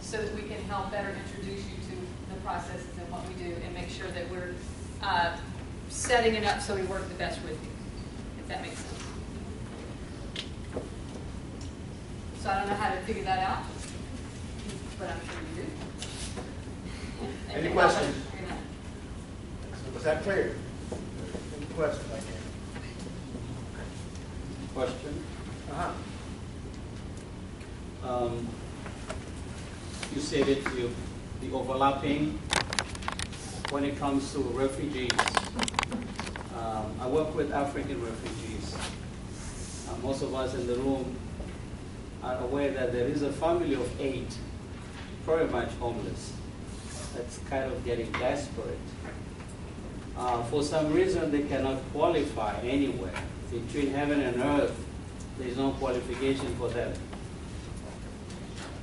so that we can help better introduce you to the processes and what we do, and make sure that we're setting it up so we work the best with you, if that makes sense. So I don't know how to figure that out, but I'm sure you do. Any questions? Was that clear? Any questions? Question. You said that the overlapping when it comes to refugees. I work with African refugees. Most of us in the room are aware that there is a family of 8, pretty much homeless, that's kind of getting desperate. For some reason, they cannot qualify anywhere. Between heaven and earth, there is no qualification for them.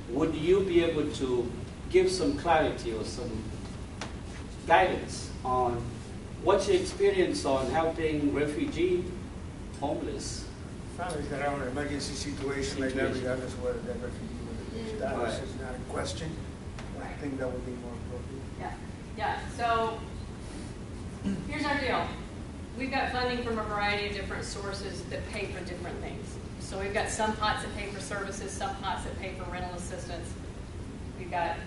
Would you be able to give some clarity or some guidance on what's your experience on helping refugee, homeless? Families that are in an emergency situation like that, regardless of whether they're refugee or status is not a question. I think that would be more appropriate. Yeah. So here's our deal. We've got funding from a variety of different sources that pay for different things. So we've got some pots that pay for services, some pots that pay for rental assistance. We've got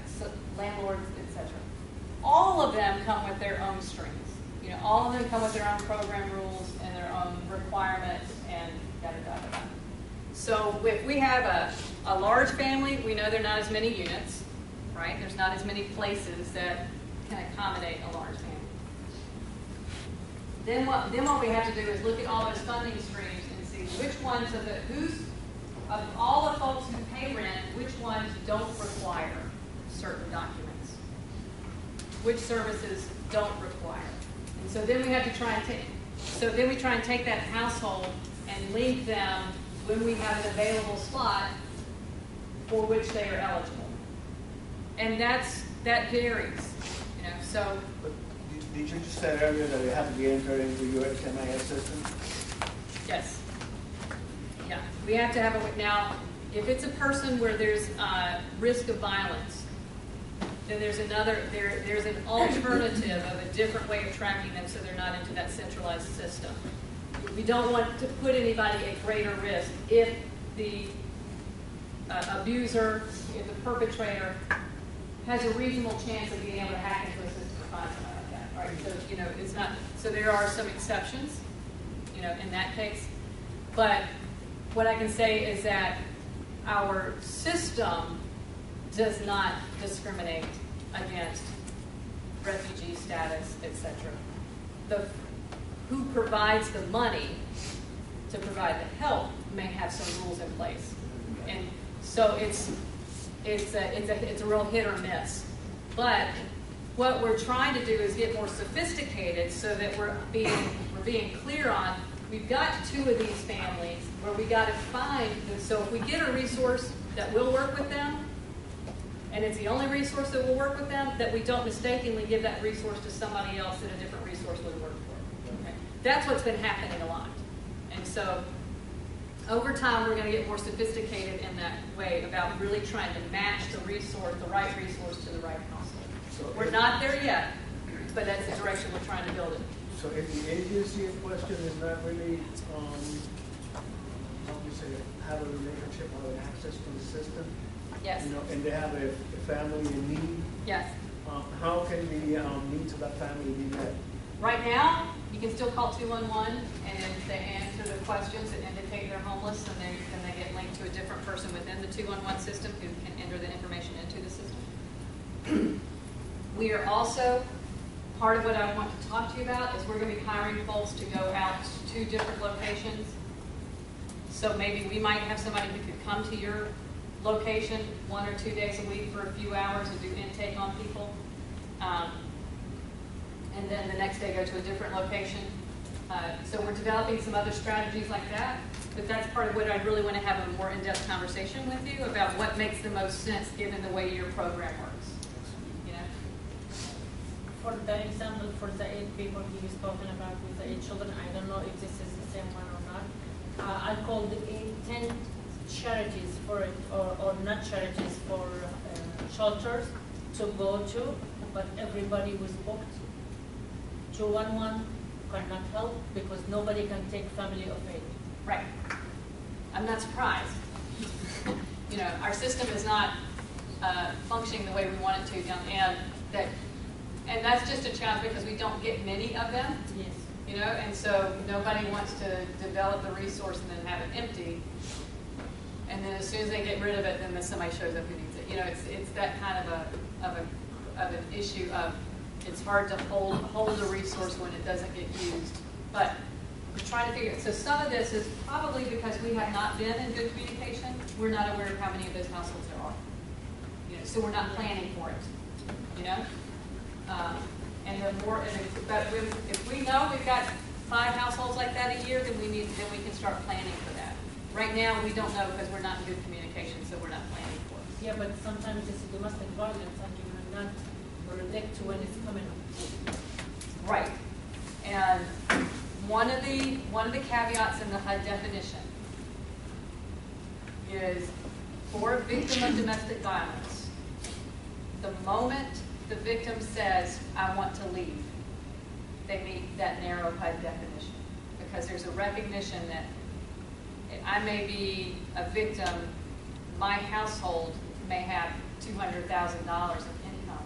landlords, etc. All of them come with their own strings. You know, all of them come with their own program rules and their own requirements and yada yada yada. So if we have a large family, we know there are not as many units, right? There's not as many places that can accommodate a large family. Then what we have to do is look at all those funding streams and see which ones of of all the folks who pay rent, which ones don't require certain documents, which services don't require. And so then we have to try and take that household and link them when we have an available slot for which they are eligible. And that varies, you know. So. Did you just say earlier that they have to be entered into your HMIS system? Yes. Yeah. We have to have now, if it's a person where there's risk of violence, then there's an alternative of a different way of tracking them so they're not into that centralized system. We don't want to put anybody at greater risk if the abuser, if the perpetrator has a reasonable chance of being able to hack into a system and find somebody like that. Right? So, you know, it's not, so there are some exceptions, you know, in that case. But what I can say is that our system does not discriminate against refugee status, etc. Who provides the money to provide the help may have some rules in place, and so it's a real hit or miss. But what we're trying to do is get more sophisticated so that we're being clear on, we've got 2 of these families where we got to find, and so if we get a resource that will work with them, and it's the only resource that will work with them, that we don't mistakenly give that resource to somebody else that a different resource would work for. Okay? That's what's been happening a lot. And so over time, we're going to get more sophisticated in that way about really trying to match the right resource to the right household. So We're not there yet, but that's the direction we're trying to build it. So if the agency in question is not really, how do you say, have a relationship or an access to the system? Yes. You know, and they have a family in need? Yes. How can the needs of that family be met? Right now, you can still call 211, and if they answer the questions that indicate they're homeless, then they get linked to a different person within the 211 system who can enter the information into the system. We are also, part of what I want to talk to you about is we're going to be hiring folks to go out to different locations. So maybe we might have somebody who could come to your location 1 or 2 days a week for a few hours and do intake on people. And then the next day go to a different location. So we're developing some other strategies like that. But that's part of what I really want to have a more in-depth conversation with you about what makes the most sense given the way your program works. You know? For the example, for the 8 people he was talking about with the 8 children, I don't know if this is the same one or not. I called 10 charities for it, or not charities, for shelters to go to, but everybody was booked. 211 cannot help because nobody can take family of 8. Right. I'm not surprised. You know, our system is not functioning the way we want it to, and that's just a challenge because we don't get many of them. Yes. You know, and so nobody wants to develop the resource and then have it empty. And then as soon as they get rid of it, then somebody shows up who needs it. You know, it's that kind of an issue of it's hard to hold a resource when it doesn't get used. But we're trying to figure it. So some of this is probably because we have not been in good communication. We're not aware of how many of those households there are. You know, so we're not planning for it. You know, and the more, but if we know we've got 5 households like that a year, then we can start planning for that. Right now, we don't know because we're not in good communication, so we're not planning for it. Yeah, but sometimes it's domestic violence and you cannot predict when it's coming up. Right. And one of the caveats in the HUD definition is for a victim of domestic violence, the moment the victim says, I want to leave, they meet that narrow HUD definition. Because there's a recognition that I may be a victim, my household may have $200,000 of income,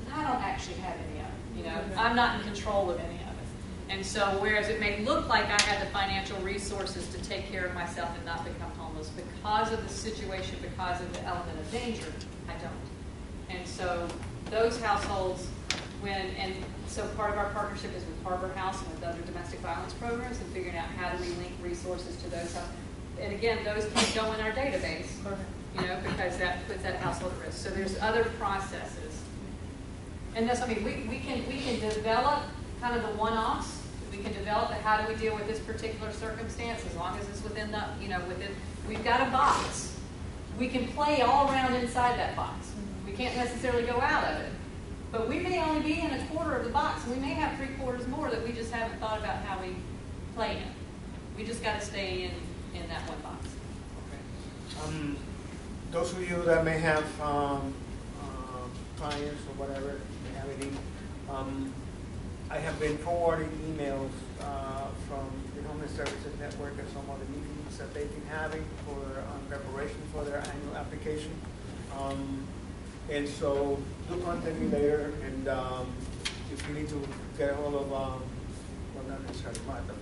but I don't actually have any of it. You know, I'm not in control of any of it. And so whereas it may look like I have the financial resources to take care of myself and not become homeless, because of the situation, because of the element of danger, I don't. And so those households, so part of our partnership is with Harbor House and with other domestic violence programs and figuring out how do we link resources to those households. And again, those can't go in our database, you know, because that puts that household at risk. So there's other processes. And that's, I mean, we can develop kind of the one-offs. We can develop the how do we deal with this particular circumstance as long as it's within the, you know, we've got a box. We can play all around inside that box. We can't necessarily go out of it. But we may only be in a quarter of the box, and we may have 3/4 more that we just haven't thought about how we play in. We just got to stay in that one box. Okay. Those of you that may have clients or whatever, may have any, I have been forwarding emails from the Homeless Services Network and some other meetings that they've been having for preparation for their annual application. And so do contact me later, and if you need to get a hold of, well, not necessarily Martha,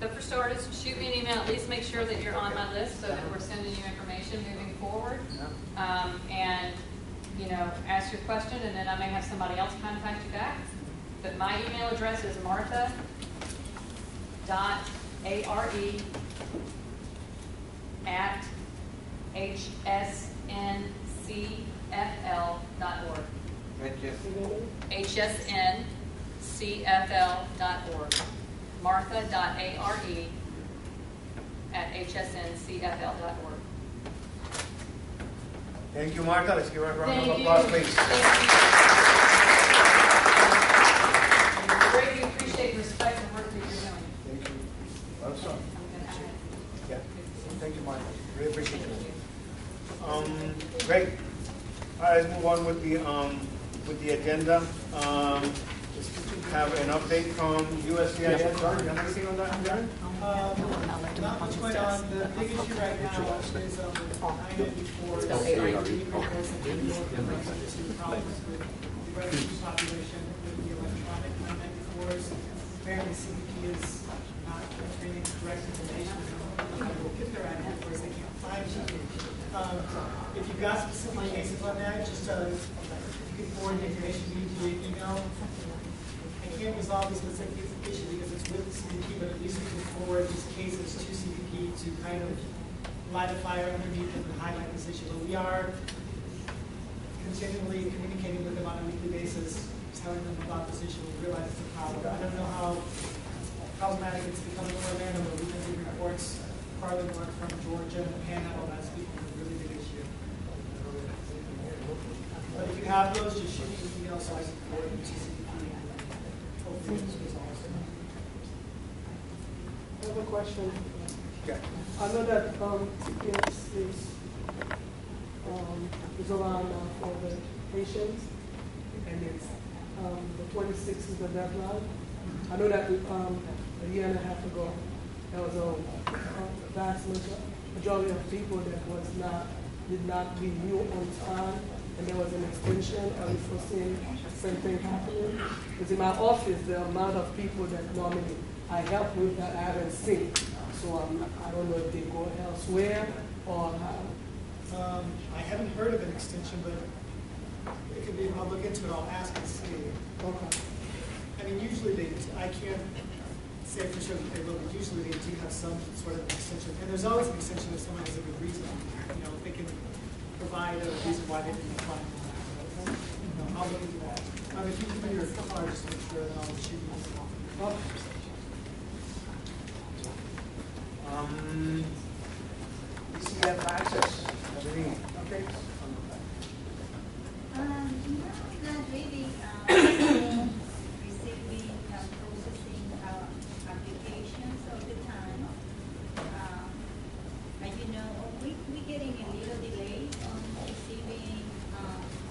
But for starters, shoot me an email. At least make sure that you're on my list so that we're sending you information moving forward. Yeah. And ask your question, and then I may have somebody else contact you back. But my email address is martha.are@hsncfl.org. hsncfl.org. martha.are@hsncfl.org. Thank you, Martha. Let's give her a round Thank of you. applause, please. We greatly appreciate and respect the work that you're doing. Thank you. Well done. Yeah. Thank you, Martha. Really appreciate it. Great. All right, let's move on with the agenda. Have an update from USCIS. Sorry, you have anything on that, Darren? Not much going on. The big issue right now is I-94 problems with the refugee population with the electronic I-94s. Apparently CBP is not entering correct information. We'll get their I-94s, they can't find them. If you've got specific cases on that, just you can forward the information to me via email. I can't resolve this specific issue because it's with CBP, but at least we can forward these cases to CBP to kind of light a fire underneath them and highlight this issue. But we are continually communicating with them on a weekly basis, telling them about this issue. We realize it's a problem. I don't know how problematic it's becoming in Orlando, but we've been getting reports farther north from Georgia and the Panhandle that's becoming a really big issue. But if you have those, just shoot me an email so I can forward them to CBP. I have a question. Yeah. I know that TPS is around for the patients, and it's the 26th is the deadline. I know that a year and a half ago, there was a vast majority of people that did not renew on time, and there was an extension. Are we foreseeing the same thing happening? Because in my office, the amount of people that normally I help with that I haven't seen. So I don't know if they go elsewhere or how. I haven't heard of an extension, but it could be, I'll look into it, I'll ask and see. Okay. I mean, usually I can't say for sure that they will, but usually they do have some sort of extension. And there's always an extension if someone has a good reason. If they can provide a reason why they didn't apply. I'll look into that. If you give me your card, just make sure that I'll shoot you. ECF access. Everything okay? No, not really. Receiving processing applications all the time. As you know, we're getting a little delay on receiving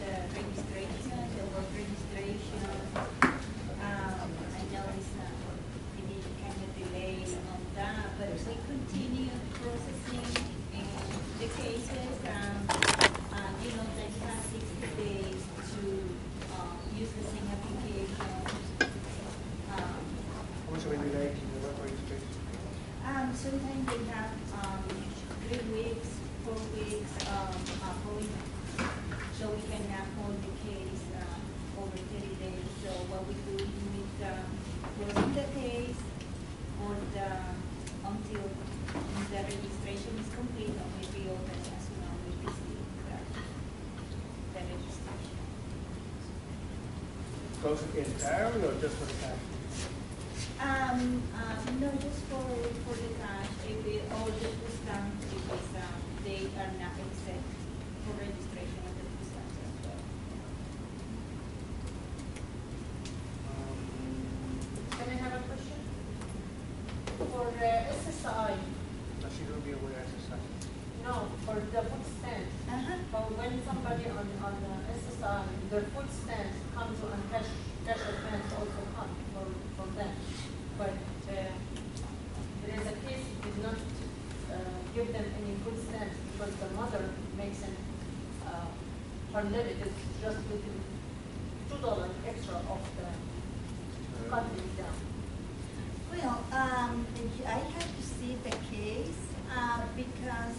the registration, the work registration. I know it's kind of delayed on that, but we continue processing the cases. You know that you have 60 days to use the same application. How much are we delayed in the work registration? Sometimes they have 3 weeks, 4 weeks so we cannot hold the case over 30 days. So what we do is we closing the case until the registration is complete, and we reopen as soon as we receive the registration. Close it entirely or just for the cash? No, just for the cash. If all the food stamps, because they are not accept for registration of the food stamps as well. Can I have a question? For SSI, No, she will be aware of SSI. no, for the food stamps. But when somebody on the SSI, their food stamps comes and cash advance also come for them. But there is a case did not give them any food stamps because the mother makes an her living is just within $2 extra of the cutting down. Well, I have to see the case because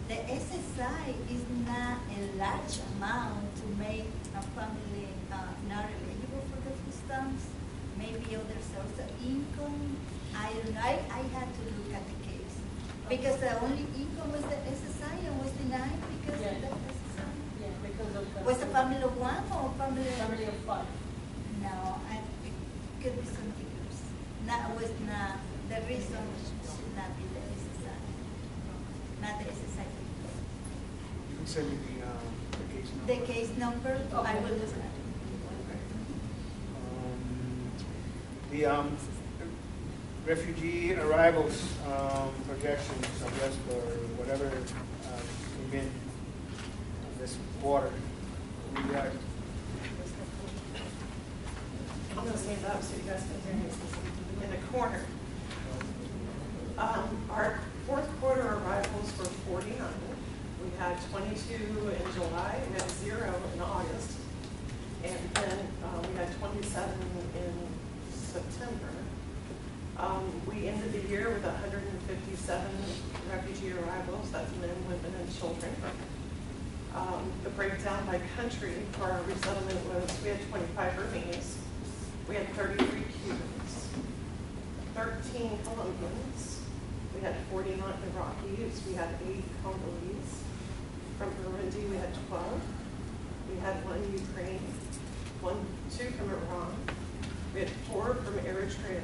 the SSI is not a large amount make a family not eligible for the food stamps. Maybe other source of income. I don't know. I had to look at the case because the only income was the SSI and was denied because of the SSI. Yeah, because of the. Was a family of one or family of 5? No, it could be something else. Was not the reason should not be the SSI, not the SSI. You can send me the case number. The case number, I will look at it. The refugee arrivals projections, I guess, for whatever came in this quarter. We got I'm going to stand up so you guys can hear me in the corner. Our fourth quarter arrivals were 49. We had 22 in July, we had 0 in August, and then we had 27 in September. We ended the year with 157 refugee arrivals, that's men, women, and children. The breakdown by country for our resettlement was we had 25 Burmese, we had 33 Cubans, 13 Colombians, we had 49 Iraqis, we had 8 Congolese. From Burundi, we had 12. We had 1 Ukraine, 2 from Iran. We had 4 from Eritrea.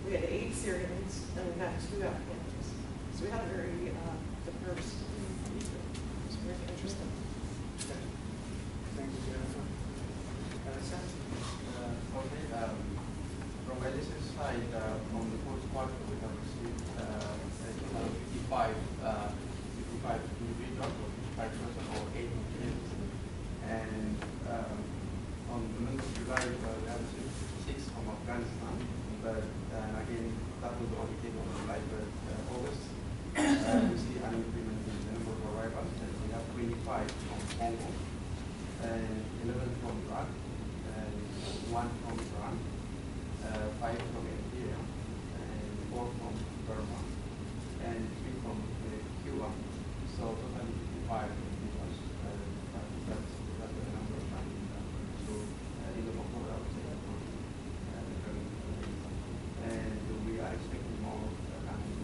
We had 8 Syrians, and we had 2 Afghans. So we had a very diverse group. It's very interesting. Thank you, Jennifer. From LSS side, on the fourth quarter, we have received 55 individuals, or 55 persons, or 8 kids. And on the month of July, we have received 6 from Afghanistan. But again, that was the only thing on July, but August, we see an increment in the number of arrivals. And we have 25 from Congo, and 11 from Iraq, and 1 from Iran, 5 from India, and 4 from Burma, and 3 from Cuba. So totally 55 individuals. That's the number of families. So in the October, I would say that and we are expecting more coming.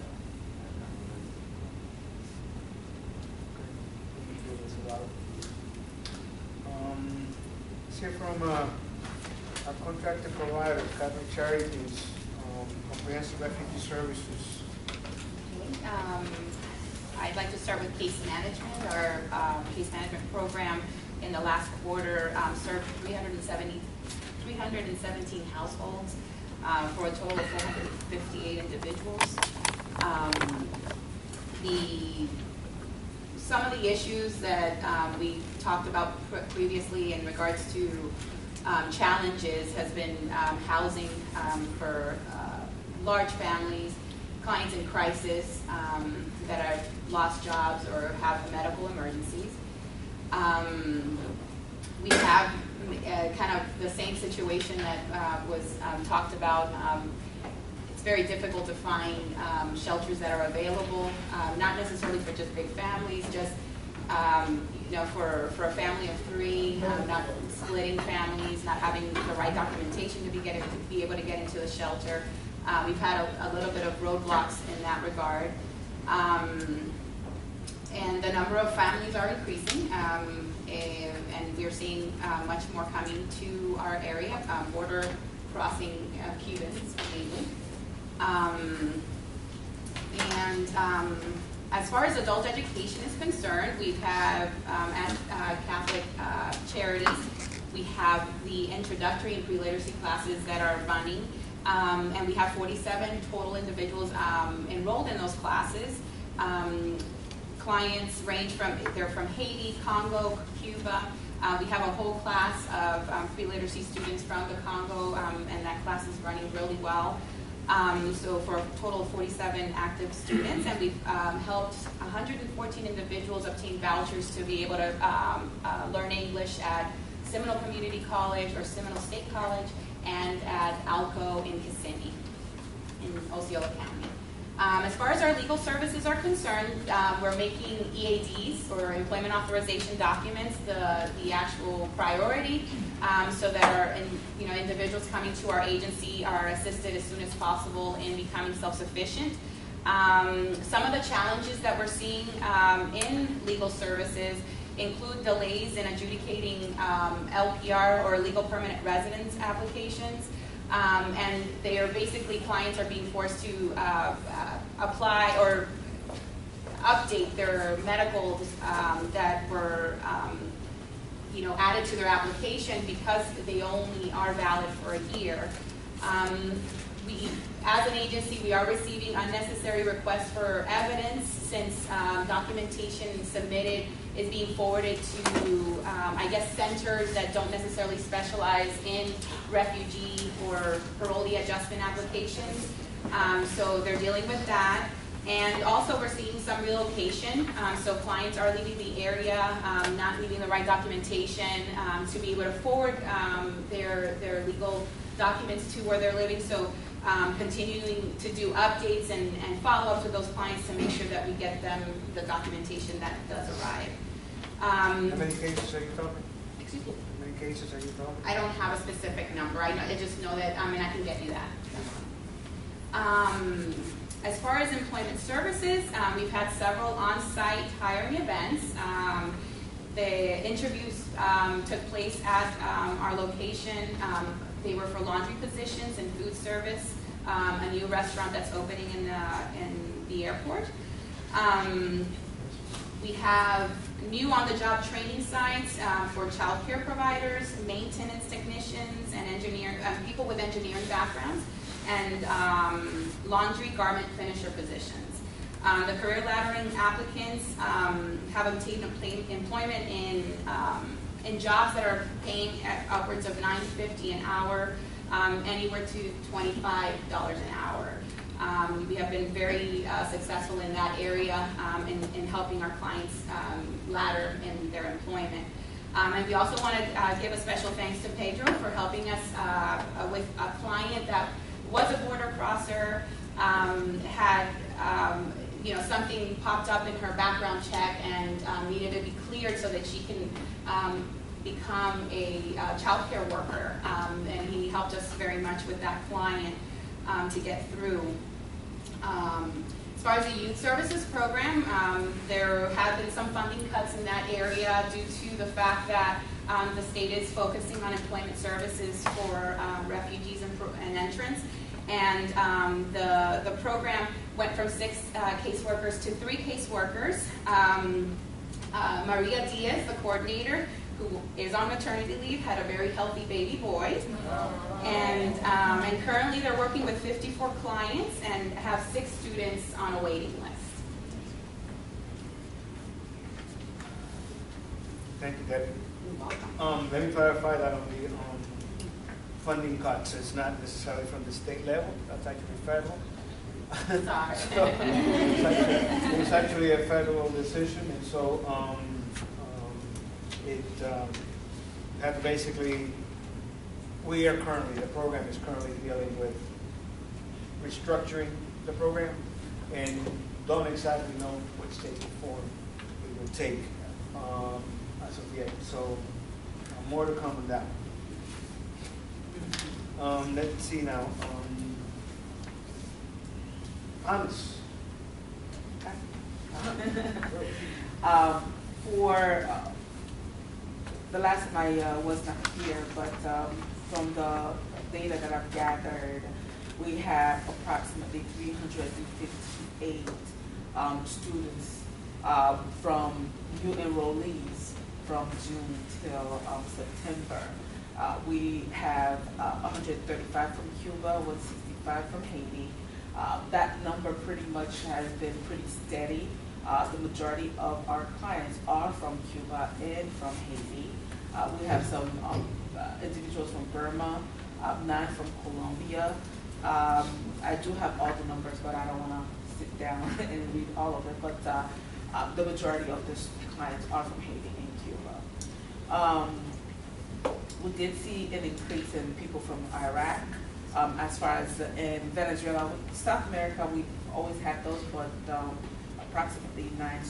Let's hear from our contracted provider, Catholic Charities, Comprehensive Refugee Services. I'd like to start with case management. Our case management program in the last quarter served 317 households for a total of 458 individuals. Some of the issues that we talked about previously in regards to challenges has been housing for large families, clients in crisis that have lost jobs or have medical emergencies. We have kind of the same situation that was talked about. It's very difficult to find shelters that are available, not necessarily for just big families, just for a family of 3, not splitting families, not having the right documentation to be able to get into the shelter. We've had a little bit of roadblocks in that regard. And the number of families are increasing, and we're seeing much more coming to our area, border crossing Cubans mainly. As far as adult education is concerned, we have at Catholic Charities, we have the introductory and pre-literacy classes that are running, and we have 47 total individuals enrolled in those classes. Clients range they're from Haiti, Congo, Cuba. We have a whole class of pre-literacy students from the Congo, and that class is running really well. So for a total of 47 active students, and we've helped 114 individuals obtain vouchers to be able to learn English at Seminole Community College or Seminole State College, and at ALCO in Kissimmee, in Osceola County. As far as our legal services are concerned, we're making EADs, or employment authorization documents, the actual priority, so that our individuals coming to our agency are assisted as soon as possible in becoming self-sufficient. Some of the challenges that we're seeing in legal services include delays in adjudicating LPR, or legal permanent residence applications. And they are basically, clients are being forced to apply or update their medicals that were added to their application because they only are valid for a year. As an agency, we are receiving unnecessary requests for evidence, since documentation submitted is being forwarded to, centers that don't necessarily specialize in refugee or parolee adjustment applications. So they're dealing with that. And also we're seeing some relocation. So clients are leaving the area, not leaving the right documentation to be able to forward their legal documents to where they're living. So continuing to do updates and follow-ups with those clients to make sure that we get them the documentation that does arrive. How many cases are you talking? Excuse me? How many cases are you talking? I don't have a specific number. I just know that, I can get you that. As far as employment services, we've had several on-site hiring events. The interviews took place at our location. They were for laundry positions and food service, a new restaurant that's opening in the airport. We have new on-the-job training sites for child care providers, maintenance technicians, and people with engineering backgrounds, and laundry garment finisher positions. The career laddering applicants have obtained employment in jobs that are paying at upwards of $9.50 an hour, anywhere to $25 an hour. We have been very successful in that area in helping our clients ladder in their employment. And we also want to give a special thanks to Pedro for helping us with a client that was a border crosser, had something popped up in her background check and needed to be cleared so that she can become a child care worker. And he helped us very much with that client to get through. As far as the youth services program, there have been some funding cuts in that area due to the fact that the state is focusing on employment services for refugees and entrants. And the program went from 6 caseworkers to 3 caseworkers. Maria Diaz, the coordinator, who is on maternity leave, had a very healthy baby boy. And currently they're working with 54 clients and have 6 students on a waiting list. Thank you, Debbie. Let me clarify that on the funding cuts. It's not necessarily from the state level. That's actually federal. Sorry. So, it's actually a federal decision, and so it had basically, the program is currently dealing with restructuring the program and don't exactly know what state or form it will take as of yet. So more to come on that. Let's see now. Hans. For the last time I was not here, but from the data that I've gathered, we have approximately 358 students from new enrollees from June till September. We have 135 from Cuba, 165 from Haiti. That number pretty much has been pretty steady. The majority of our clients are from Cuba and from Haiti. We have some individuals from Burma, 9 from Colombia. I do have all the numbers, but I don't want to sit down and read all of it. But the majority of the clients are from Haiti and Cuba. We did see an increase in people from Iraq. As far as in Venezuela, South America, we always had those, but approximately 9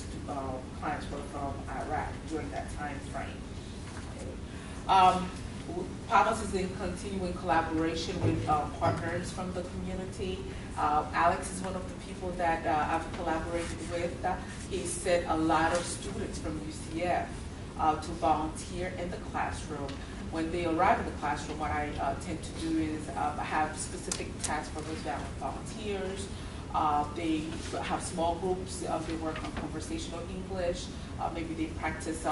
clients were from Iraq during that time frame. PAMAS is in continuing collaboration with partners from the community. Alex is one of the people that I've collaborated with. He sent a lot of students from UCF to volunteer in the classroom. When they arrive in the classroom, what I tend to do is have specific tasks for those volunteers. They have small groups. They work on conversational English. Maybe they practice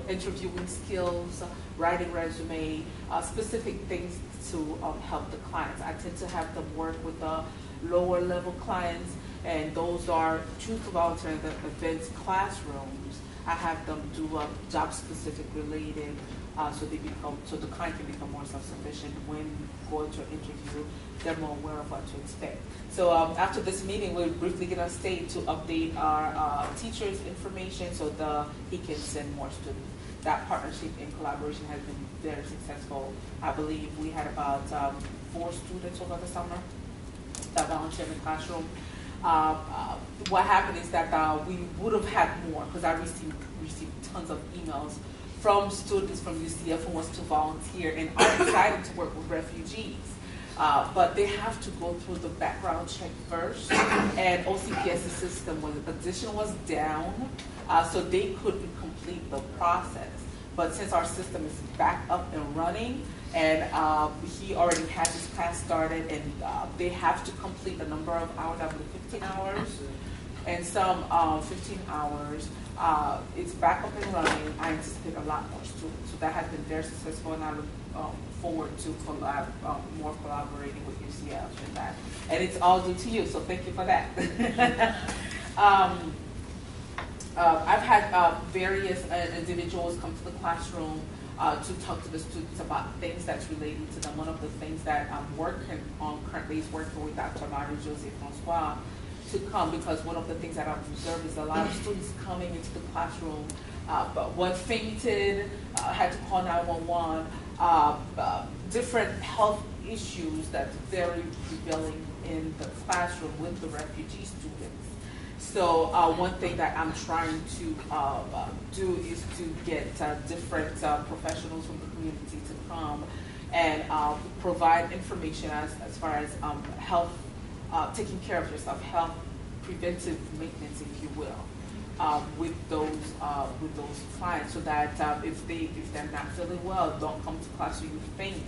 interviewing skills, writing resume, specific things to help the clients. I tend to have them work with the lower level clients, and those are choose to volunteer in the events classrooms. I have them do job specific related, so the client can become more self-sufficient when going to an interview. They're more aware of what to expect. So after this meeting, we'll briefly get on stage to update our teachers' information so he can send more students. That partnership and collaboration has been very successful. I believe we had about 4 students over the summer that volunteered in the classroom. What happened is that we would have had more, because I received tons of emails from students from UCF who wants to volunteer and are excited to work with refugees. But they have to go through the background check first, and OCPS's system was down, so they couldn't complete the process. But since our system is back up and running, and he already had his class started, and they have to complete a number of hours, I believe 15 hours, and some 15 hours. It's back up and running. I anticipate a lot more students. So that has been very successful, and I look forward to more collaborating with UCF in that. And it's all due to you, so thank you for that. I've had various individuals come to the classroom to talk to the students about things that's related to them. One of the things that I'm working on currently is working with Dr. Marie-Josée Francois to come, because one of the things that I've observed is a lot of students coming into the classroom, but one fainted, had to call 911, different health issues that's very prevailing in the classroom with the refugee students. So one thing that I'm trying to do is to get different professionals from the community to come and provide information as far as health, taking care of yourself, health preventive maintenance, if you will, with those clients, so that if they're not feeling well, don't come to class or you faint.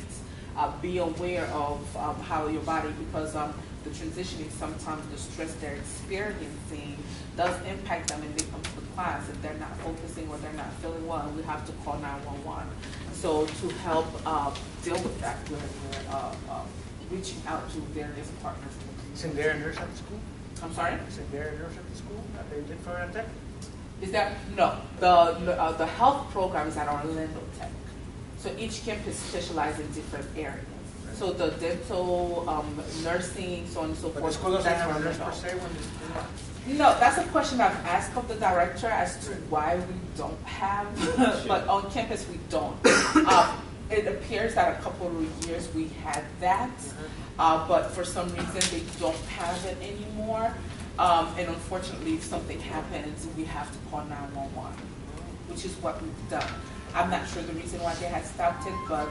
Be aware of how your body, because the transitioning, sometimes the stress they're experiencing does impact them, and they come to the class if they're not focusing or they're not feeling well, and we have to call 911. So to help deal with that, we're reaching out to various partners. Isn't there a nurse at the school? I'm sorry? Isn't there a nurse at the school that they did for Tech? Is that, no, the health program is at Orlando Tech. So each campus specializes in different areas. So the dental, nursing, so on and so forth. But the school doesn't have a nurse per se when it's No, that's a question I've asked of the director as to why we don't have, but on campus we don't. It appears that a couple of years we had that, but for some reason they don't have it anymore. And unfortunately, if something happens, we have to call 911, which is what we've done. I'm not sure the reason why they had stopped it, but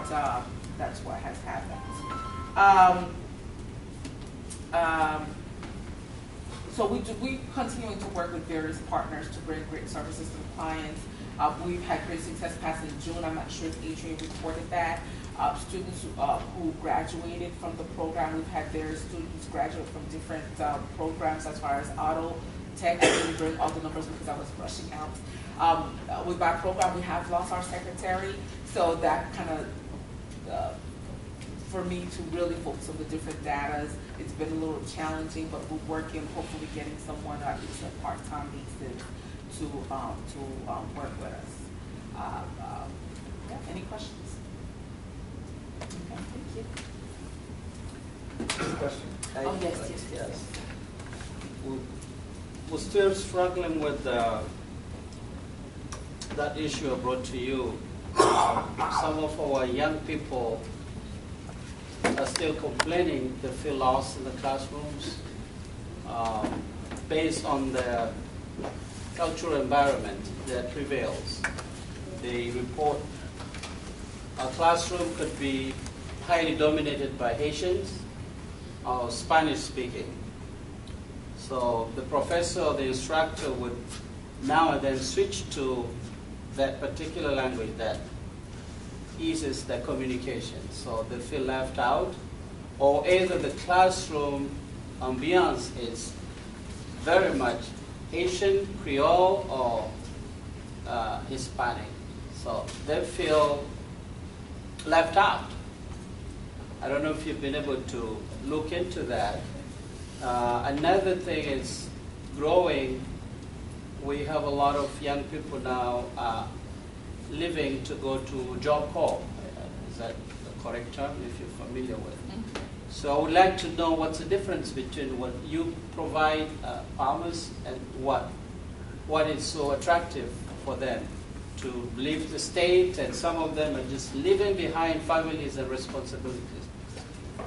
that's what has happened. So we continuing to work with various partners to bring great services to the clients. We've had great success past in June. I'm not sure if Adrian reported that. Students who graduated from the program, we've had various students graduate from different programs as far as auto tech. I didn't bring all the numbers because I was rushing out. With our program, we have lost our secretary, so that kind of, for me to really focus on the different data, it's been a little challenging, but we're working, hopefully getting someone at least a part-time basis to work with us. Yeah, any questions? Okay, thank you. Question. Oh, yes. We're still struggling with that issue I brought to you. Some of our young people are still complaining they feel lost in the classrooms. based on the cultural environment that prevails. They report a classroom could be highly dominated by Haitians or Spanish speaking. So the professor or the instructor would now and then switch to that particular language that eases the communication. So they feel left out, or either the classroom ambiance is very much Haitian, Creole, or Hispanic. So they feel left out. I don't know if you've been able to look into that. Another thing is growing. We have a lot of young people now living to go to job corps. Is that the correct term, if you're familiar with it? So I would like to know what's the difference between what you provide farmers and what is so attractive for them to leave the state, and some of them are just leaving behind families and responsibilities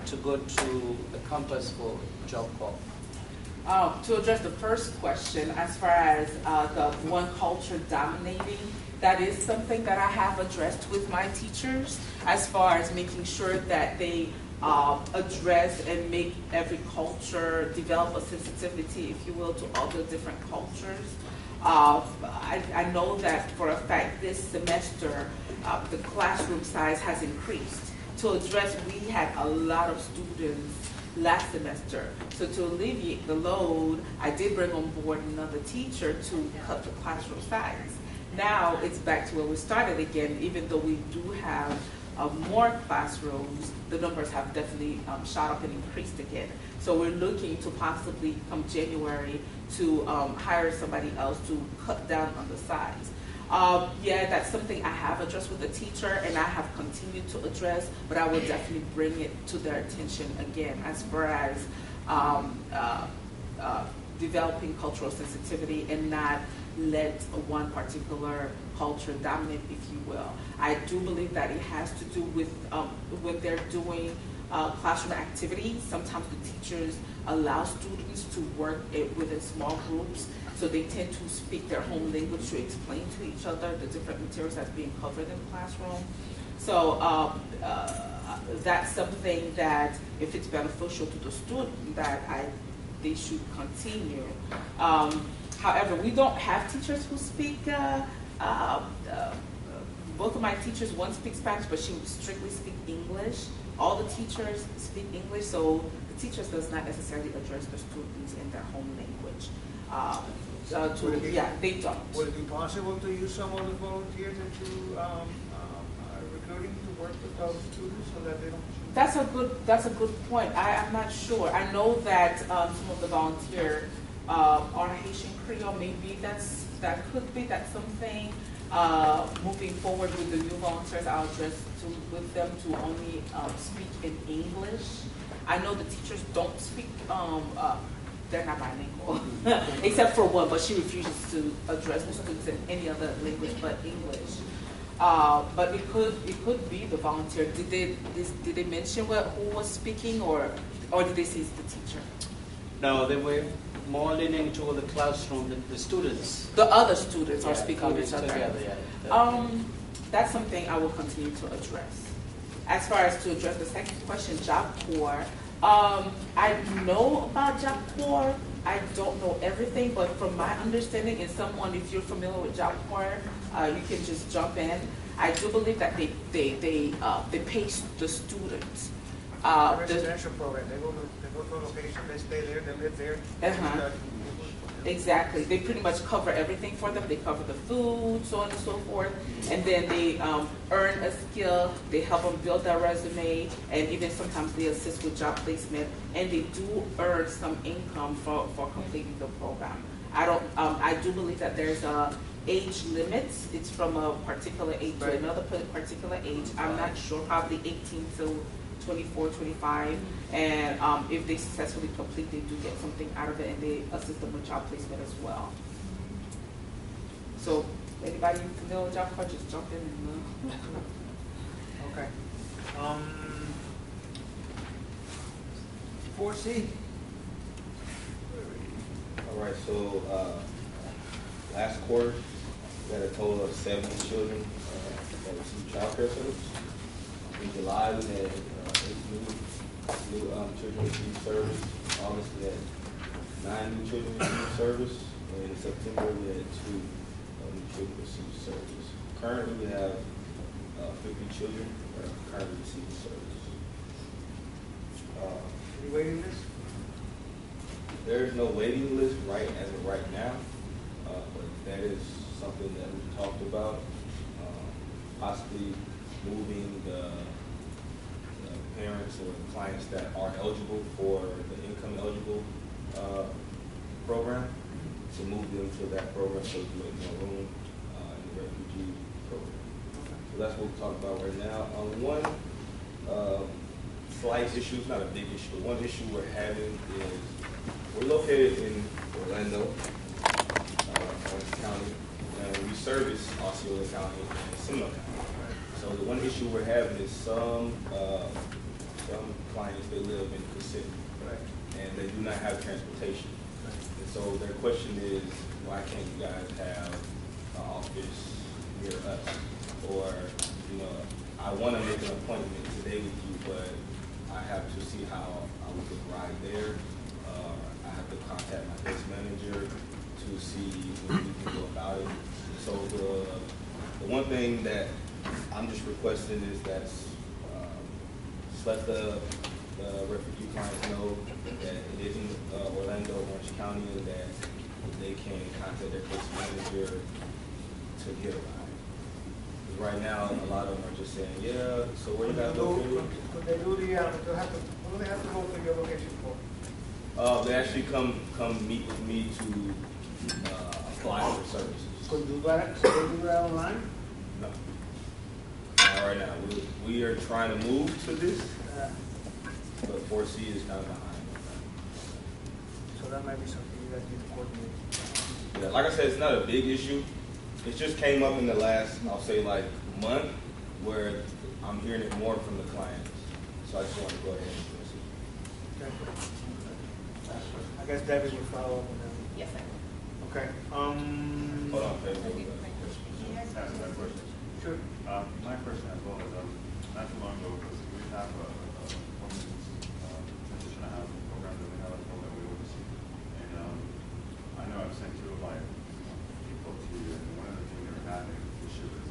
to go to the campus for job corps. To address the first question, as far as the one culture dominating, that is something that I have addressed with my teachers, as far as making sure that they address and make every culture develop a sensitivity, if you will, to other different cultures. I know that for a fact this semester the classroom size has increased. To address, we had a lot of students last semester. So to alleviate the load, I did bring on board another teacher to cut the classroom size. Now it's back to where we started again. Even though we do have more classrooms, the numbers have definitely shot up and increased again. So we're looking to possibly come January to hire somebody else to cut down on the size. Yeah, that's something I have addressed with the teacher, and I have continued to address, but I will definitely bring it to their attention again, as far as developing cultural sensitivity and not let one particular culture dominate, if you will. I do believe that it has to do with when they're doing classroom activities. Sometimes the teachers allow students to work within small groups, so they tend to speak their home language to explain to each other the different materials that's being covered in the classroom. So that's something that, if it's beneficial to the student, that they should continue. However, we don't have teachers who speak, both of my teachers, one speaks Spanish, but she would strictly speak English. All the teachers speak English, so the teachers does not necessarily address the students in their home language. Yeah, they don't. Would it be possible to use some of the volunteers that you are recruiting to work with those students so that they don't? That's a good point. I'm not sure. I know that some of the volunteers are Haitian Creole. Maybe that's something. Moving forward with the new volunteers, I'll address with them to only speak in English. I know the teachers don't speak. They're not bilingual, except for one, but she refuses to address the students in any other language but English. But it could be the volunteer. Did they mention who was speaking, or did they say it's the teacher? No, they were more leaning toward the classroom, the students. The other students are speaking with each other. Together, yeah. That's something I will continue to address. As far as to address the second question, Job Corps, I know about Job Corps. I don't know everything, but from my understanding, if you're familiar with Job Corps, you can just jump in. I do believe that they pay the students. Residential program. They go to a location, they stay there, they live there. Exactly. They pretty much cover everything for them. They cover the food, so on and so forth. And then they earn a skill. They help them build their resume, and even sometimes they assist with job placement. And they do earn some income for completing the program. I do believe that there's a age limit. It's from a particular age to another particular age. I'm not sure, probably 18 to 24, 25, and if they successfully complete, they do get something out of it, and they assist them with job placement as well. So, anybody familiar with Job Corps, just jump in and Okay. 4C. Where is All right, so last quarter, we had a total of 70 children that received child care service. In July, we had 8 new children receive service. In August, we had 9 new children receive service. And in September, we had 2 new children receive service. Currently, we have 50 children that are currently receiving service. Any waiting list? There is no waiting list as of right now, but that is something that we've talked about, possibly moving the parents or the clients that are eligible for the income eligible program, to move them to that program so we make more room in the refugee program. So that's what we're talking about right now. One slight issue, it's not a big issue, but one issue we're having is we're located in Orlando, Orange County, and we service Osceola County and Seminole County. So the one issue we're having is some clients, they live in Kissimmee, and they do not have transportation. And so their question is, why can't you guys have an office near us? Or, you know, I want to make an appointment today with you, but I have to see how we can ride there. I have to contact my case manager to see what we can do about it. So the one thing that I'm just requesting is that just let the refugee clients know that it is in Orlando, Orange County, and that they can contact their case manager to get a ride. Because right now, a lot of them are just saying, yeah, so where you guys located? Could they do the, what do they have to go to your location for? They actually come meet with me to apply for services. Could they do that online? No. Not right now. We are trying to move to this, but 4C is kind of behind. So that might be something you guys need to coordinate. Yeah, like I said, it's not a big issue. It just came up in the last, I'll say, like month, where I'm hearing it more from the clients. So I just want to go ahead and address it. Okay. I guess Debbie will follow up on that. Yes, sir. Okay. Hold on, Sure. My question as well is, not too long ago, because we have a women's transitional housing program that we have a program we oversee. And I know I've sent two of my people to you, and one of the things they were having issue is,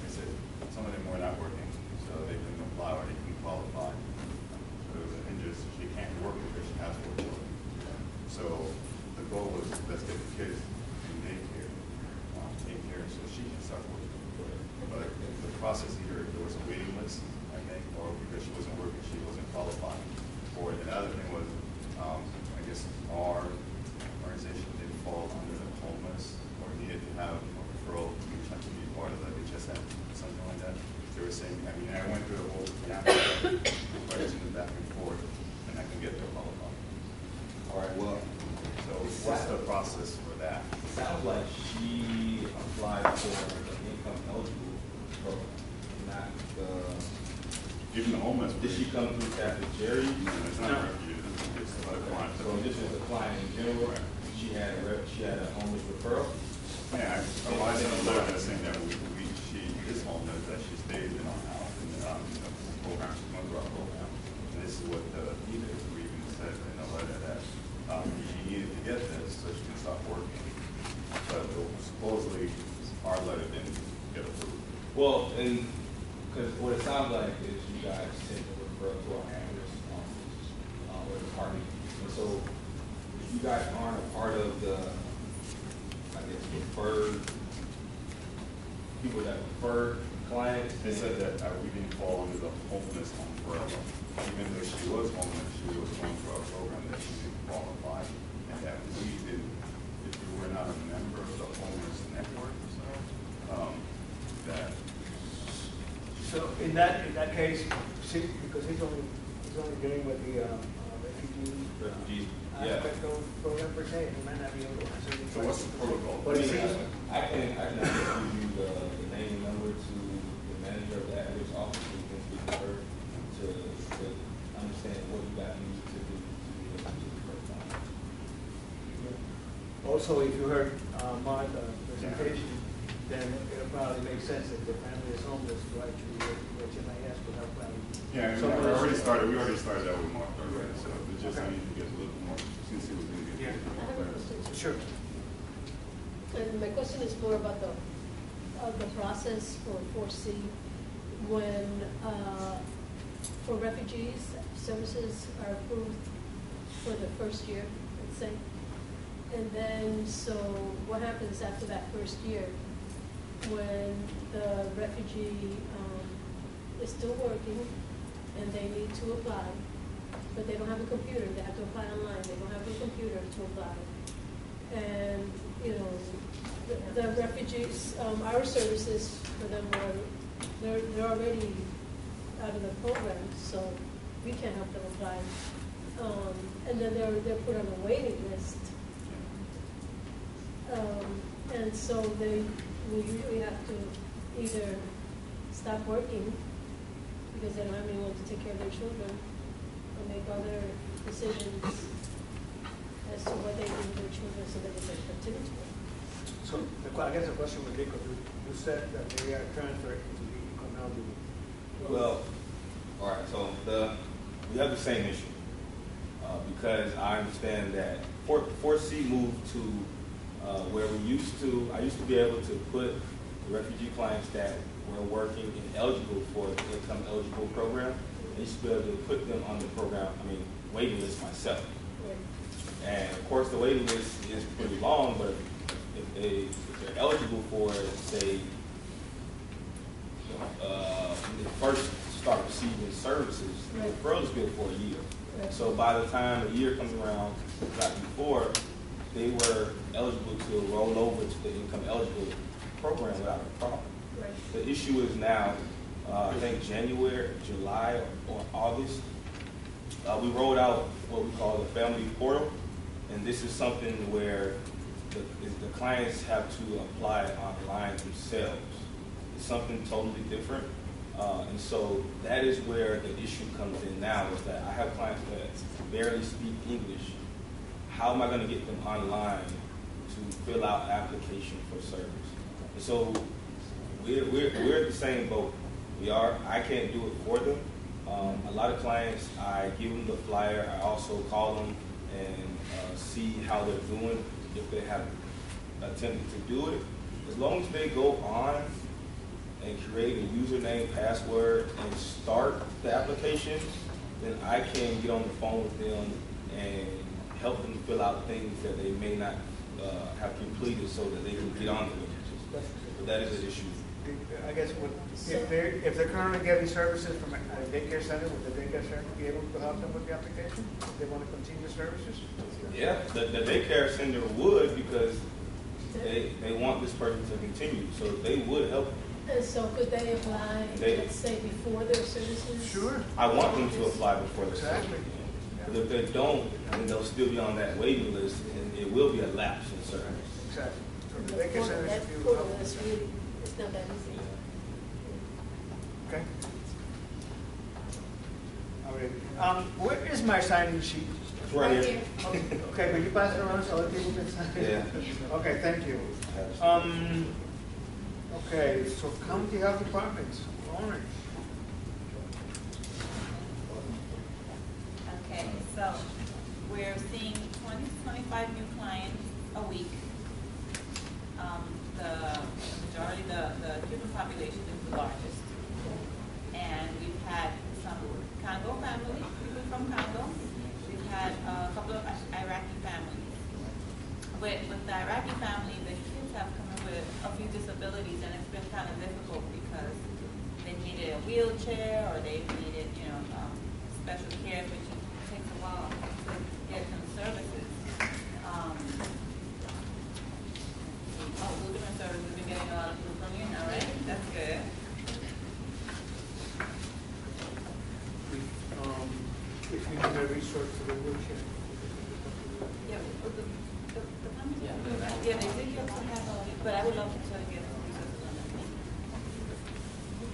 they said some of them were not working, so they couldn't apply or they couldn't qualify. So it was an injury, she can't work because she has 4 children. So the goal was, let's get the kids in daycare, so she can start working. But the process here, there was a waiting list, I think, or because she wasn't working, she wasn't qualified for it. And the other thing was, I guess our organization didn't fall under the homeless or needed to have a referral to be part of the HSN, something like that. They were saying, I mean, I went through the whole questions back and forth, and I can get them qualified. All right, well, so what's the process for that? It sounds like she applied for the income eligible program, not the. Even the homeless. Did she come through Catholic Jerry? No, it's not a refugee. It's a client. So this is a client in general. Right. She had a homeless referral. Yeah, I was in a letter that's saying that she is homeless, that she stays in our house, and the program, she's going through our program. And this is what the even said in the letter, that she needed to get this so she can start working. But supposedly our letter didn't get approved. Well, and because what it sounds like is you guys sent a referral to our ambulance office or department. And so if you guys aren't a part of the, I guess, referred, people that refer clients. They said that we didn't fall under the homeless umbrella. Even though she was homeless, she was going through our program, that she didn't qualify. And that we didn't, if we were not a member of the homeless network, that. So in that case, see, because he's only dealing with the refugee aspect of the program per se, he might not be able to answer the So what's the protocol? But I can give you the name and number to the manager of the ambulance office, so you can speak to her to understand what you guys need to do to be able to do the first time. also, if you heard Martha's presentation, then it'll probably make sense if the family is homeless to actually let HMIS to help out. Yeah, Some of we those- already started that with Mark already, so it's just I need to get a little more, since he was going to get. Yeah. I have a question. Sure. And my question is more about the process for 4C when, for refugees, services are approved for the first year, let's say. And then, so what happens after that first year when the refugee is still working and they need to apply, but they don't have a computer, they have to apply online, they don't have a computer to apply. And, you know, the refugees, our services for them they're already out of the program, so we can't help them apply. And then they're put on a waiting list. And so they will usually have to either stop working because they don't have anyone to take care of their children, or make other decisions as to what they do with their children so that they can continue to work. So I guess the question would be, because you said that they are transferred into the income eligible. Well, all right, so we have the same issue. Because I understand that 4C moved to where I used to be able to put the refugee clients that were working and eligible for the income eligible program. I used to be able to put them on the program, waiting list myself. And of course the waiting list is pretty long, but if they're eligible for, say, when they first start receiving services, the referral is good for a year. So by the time a year comes around, like before, they were eligible to roll over to the income eligible program without a problem. Right. The issue is now, I think January, July, or August, we rolled out what we call the family portal, and this is something where the clients have to apply online themselves. It's something totally different. And so that is where the issue comes in now, is that I have clients that barely speak English. How am I going to get them online to fill out an application for service? And so we're in the same boat. I can't do it for them. A lot of clients, I give them the flyer. I also call them and see how they're doing, if they have attempted to do it. As long as they go on and create a username, password, and start the application, then I can get on the phone with them and help them fill out things that they may not have completed so that they can get on the web. But that is an issue. I guess if they're currently getting services from a daycare center, would the daycare center be able to help them with the application if they want to continue services? Yeah, the daycare center would, because they want this person to continue, so they would help them. And so could they apply, let's say, before their services? Sure. I want them to apply before the service. Exactly. But if they don't, then they'll still be on that waiting list, and it will be a lapse in service. Exactly. So the That daycare center portal, should be that portal is really, it's not that easy. Okay. All right. Where is my signing sheet? It's right here. Okay, can you pass it around so other people can sign? Yeah. Okay, thank you. Okay, so county health departments, Orange. Okay, so we're seeing 20 to 25 new clients a week. The majority, the human population is the largest. And we've had some Congo families, people from Congo. We've had a couple of Iraqi families. With the Iraqi family, the kids have come in with a few disabilities, and it's been kind of difficult because they needed a wheelchair or they needed, special care, which takes a while to get them services. Different services, we've been getting a lot of people from you now, right? That's good. If you need a resource for the wheelchair. Yeah, they did get some help, but I would love to try to get some resources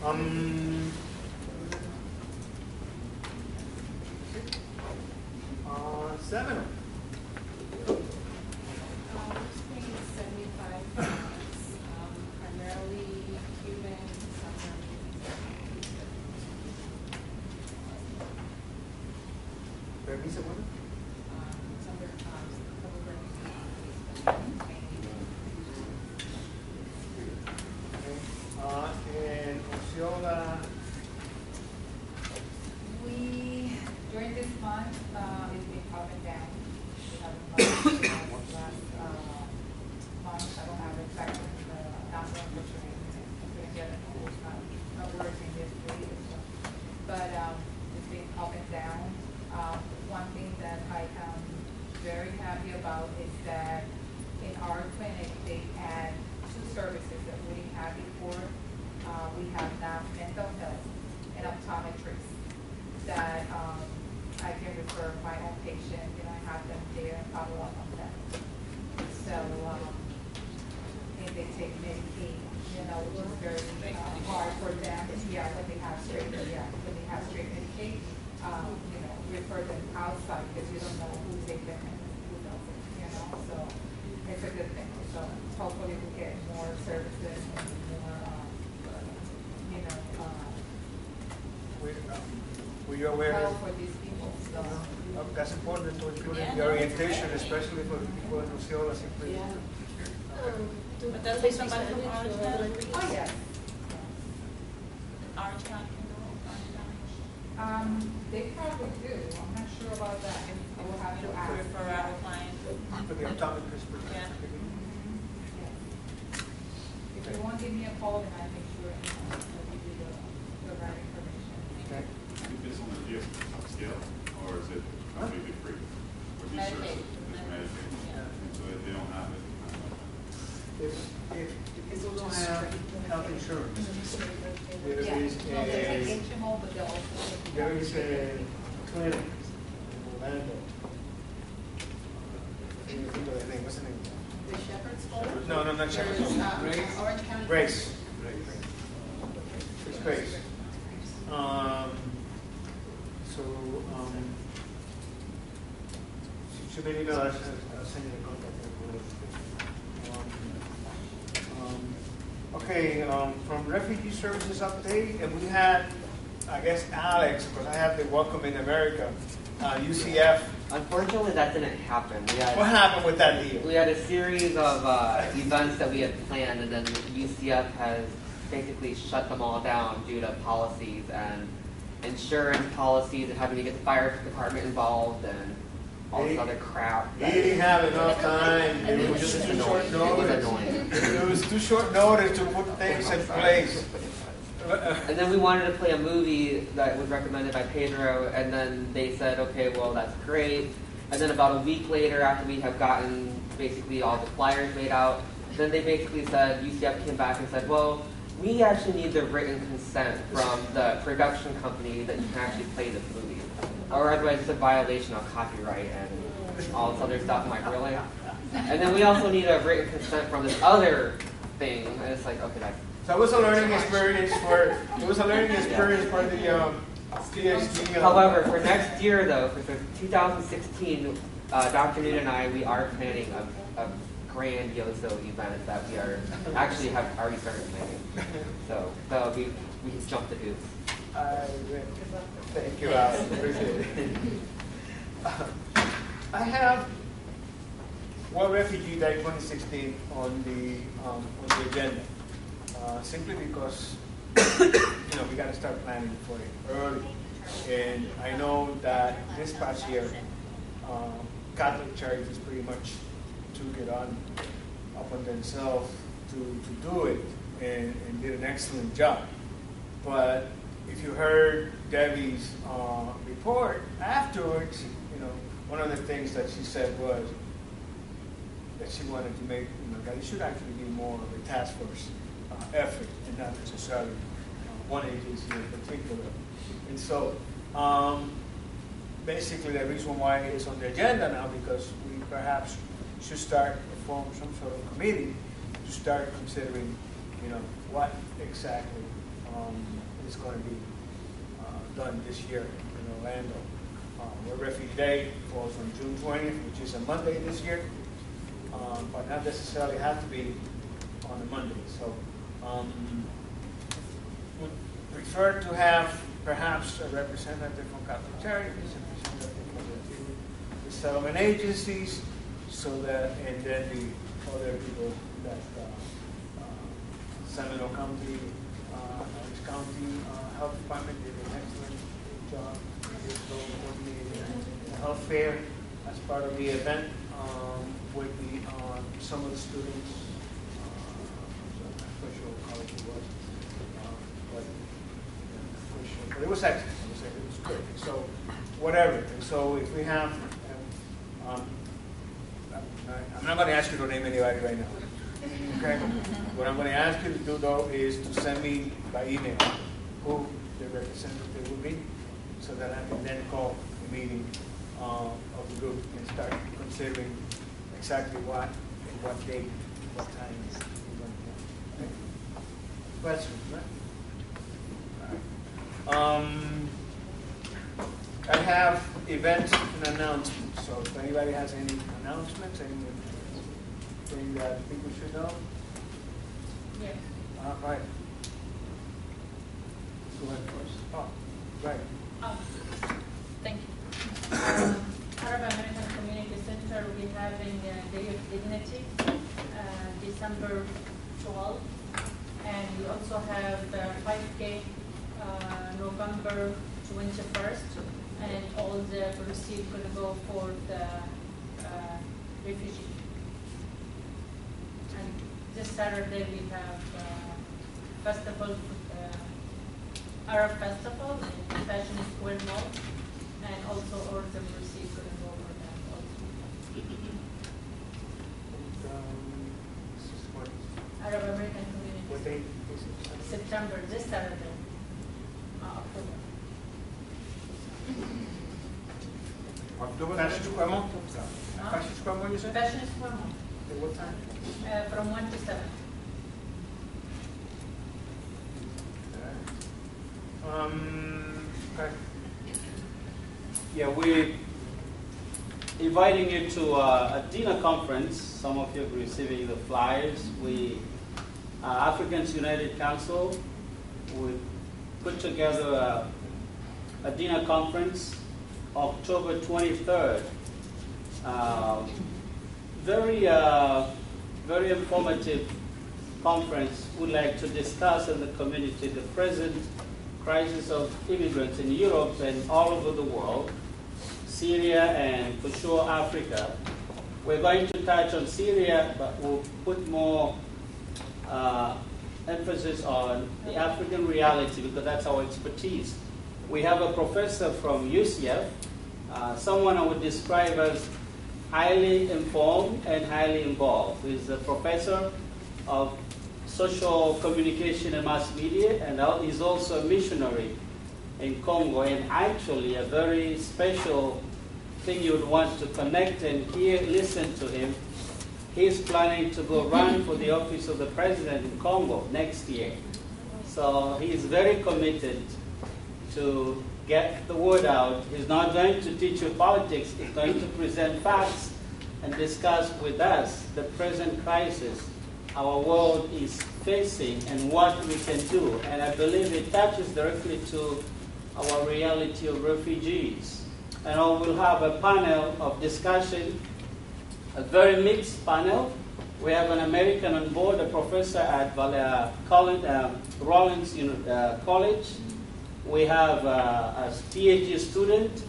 on that. 7. Permiso, bueno. En Osceola, We, during this month, it's been up and down. We haven't last month, I don't have exactly the number of which I couldn't get it, not working yesterday. But it's been up and down. One thing that I am very happy about is that in our clinic, they add 2 services that we didn't have before. We have now mental health and optometrists that I can refer my own patient and I have them there and follow up on them. So, and they take Medicaid, which is very hard for them. Yeah, when they have straight Medicaid, refer them outside because you don't know who take them and who doesn't, so it's a good thing. So hopefully we get more services and more, were you aware? help for these people. So That's important to include in the orientation, especially for the people in Osceola. Simply. But does it somebody from Orange County? Oh, yes. Orange County can go? Orange County? They probably do. I'm not sure about that. I will have to ask. Refer our clients. For the optometrist. Yeah. If you want, give me a call and I'll make sure I'll give you the right information. Okay. Is this on the GS scale, or is it completely free? Or these Medicaid. services is Medicaid? And so if they don't have it, If people don't have health insurance, there Yeah. is No, they take a HMO, but they'll also. there is a clinic in Orlando. I can't think of the name. What's the name? The Shepherd's Home? No, not Shepherd's There's, Home. Orange County. Grace. It's Grace. So, should they need I'll send you the contact information. Okay, from Refugee Services update, and we had, I guess, Alex, because I have the Welcome in America, UCF. Unfortunately, that didn't happen. What happened with that deal? We had a series of events that we had planned, and then UCF has basically shut them all down due to policies and insurance policies and having to get the fire department involved and all this other crap. He didn't have enough time. It was just too short notice. It was too short notice to put things in place. And then we wanted to play a movie that was recommended by Pedro, and then they said, okay, well, that's great. And then about a week later, after we have gotten basically all the flyers made out, then they basically said, UCF came back and said, well, we actually need the written consent from the production company that you can actually play this movie. Or otherwise it's a violation of copyright and all this other stuff. I'm like, really? And then we also need a written consent from this other thing. And it's like, okay, that's... So it was a learning experience for the PhD. However, for next year though, for 2016, Dr. Newton and I, we are planning a grandiose event that we are actually have already started planning. So we can jump the hoops. Thank you, Alex. Appreciate it. I have World Refugee Day 2016 on the agenda. Simply because we got to start planning for it early, and I know that this past year Catholic charities pretty much took it upon themselves to do it and did an excellent job. But if you heard Debbie's report afterwards, one of the things that she said was that she wanted to make that it should actually be more of a task force effort and not necessarily one agency in particular. And so basically the reason why it's on the agenda now, because we perhaps should start to form some sort of committee to start considering what exactly is going to be done this year in Orlando. World Refugee Day falls on June 20th, which is a Monday this year, but not necessarily have to be on a Monday. So would prefer to have perhaps a representative from Catholic Charities, a representative from the settlement agencies, so that, and then the other people that Seminole County, Orange County Health Department did an excellent job coordinating the health fair as part of the event with the some of the students. I'm not quite sure what college it was, but it was excellent. It was great. So whatever. And so if we have, I'm not going to ask you to name anybody right now. Okay. What I'm going to ask you to do though is to send me by email who the representative will be, so that I can then call a meeting of the group and start considering exactly what date, what time we're going to do. Okay. Questions, right? All right. I have events and announcements. So if anybody has any announcements, anything that people should know? Yes. Right. Go ahead first. Oh, right. Thank you. Arab American Community Center will be having a Day of Dignity, December 12th. And we also have the 5K, November 21st. And all the proceeds going to go for the refugee. And this Saturday we have festival, Arab Festival in Fashion Square Mall, and also all the proceeds going to go for that also. Arab American Community. What date is it? September, this Saturday, October. October, Fashion Square Mall? Fashion Square Mall, you said? Fashion Square Mall. At what time? From 1 to 7. Okay. Yeah, we're inviting you to a dinner conference. Some of you are receiving the flyers. We, Africans United Council, we put together a dinner conference October 23rd. Very informative conference. We'd like to discuss in the community the present crisis of immigrants in Europe and all over the world, Syria and for sure Africa. We're going to touch on Syria, but we'll put more emphasis on the African reality because that's our expertise. We have a professor from UCF, someone I would describe as highly informed and highly involved. He's a professor of social communication and mass media, and he's also a missionary in Congo, and actually a very special thing you would want to connect and hear, listen to him. He's planning to go run for the office of the president in Congo next year. So he's very committed to get the word out. He's not going to teach you politics. He's going to present facts and discuss with us the present crisis our world is facing and what we can do. And I believe it touches directly to our reality of refugees. And we'll have a panel of discussion, a very mixed panel. We have an American on board, a professor at Rollins College. We have a PhD student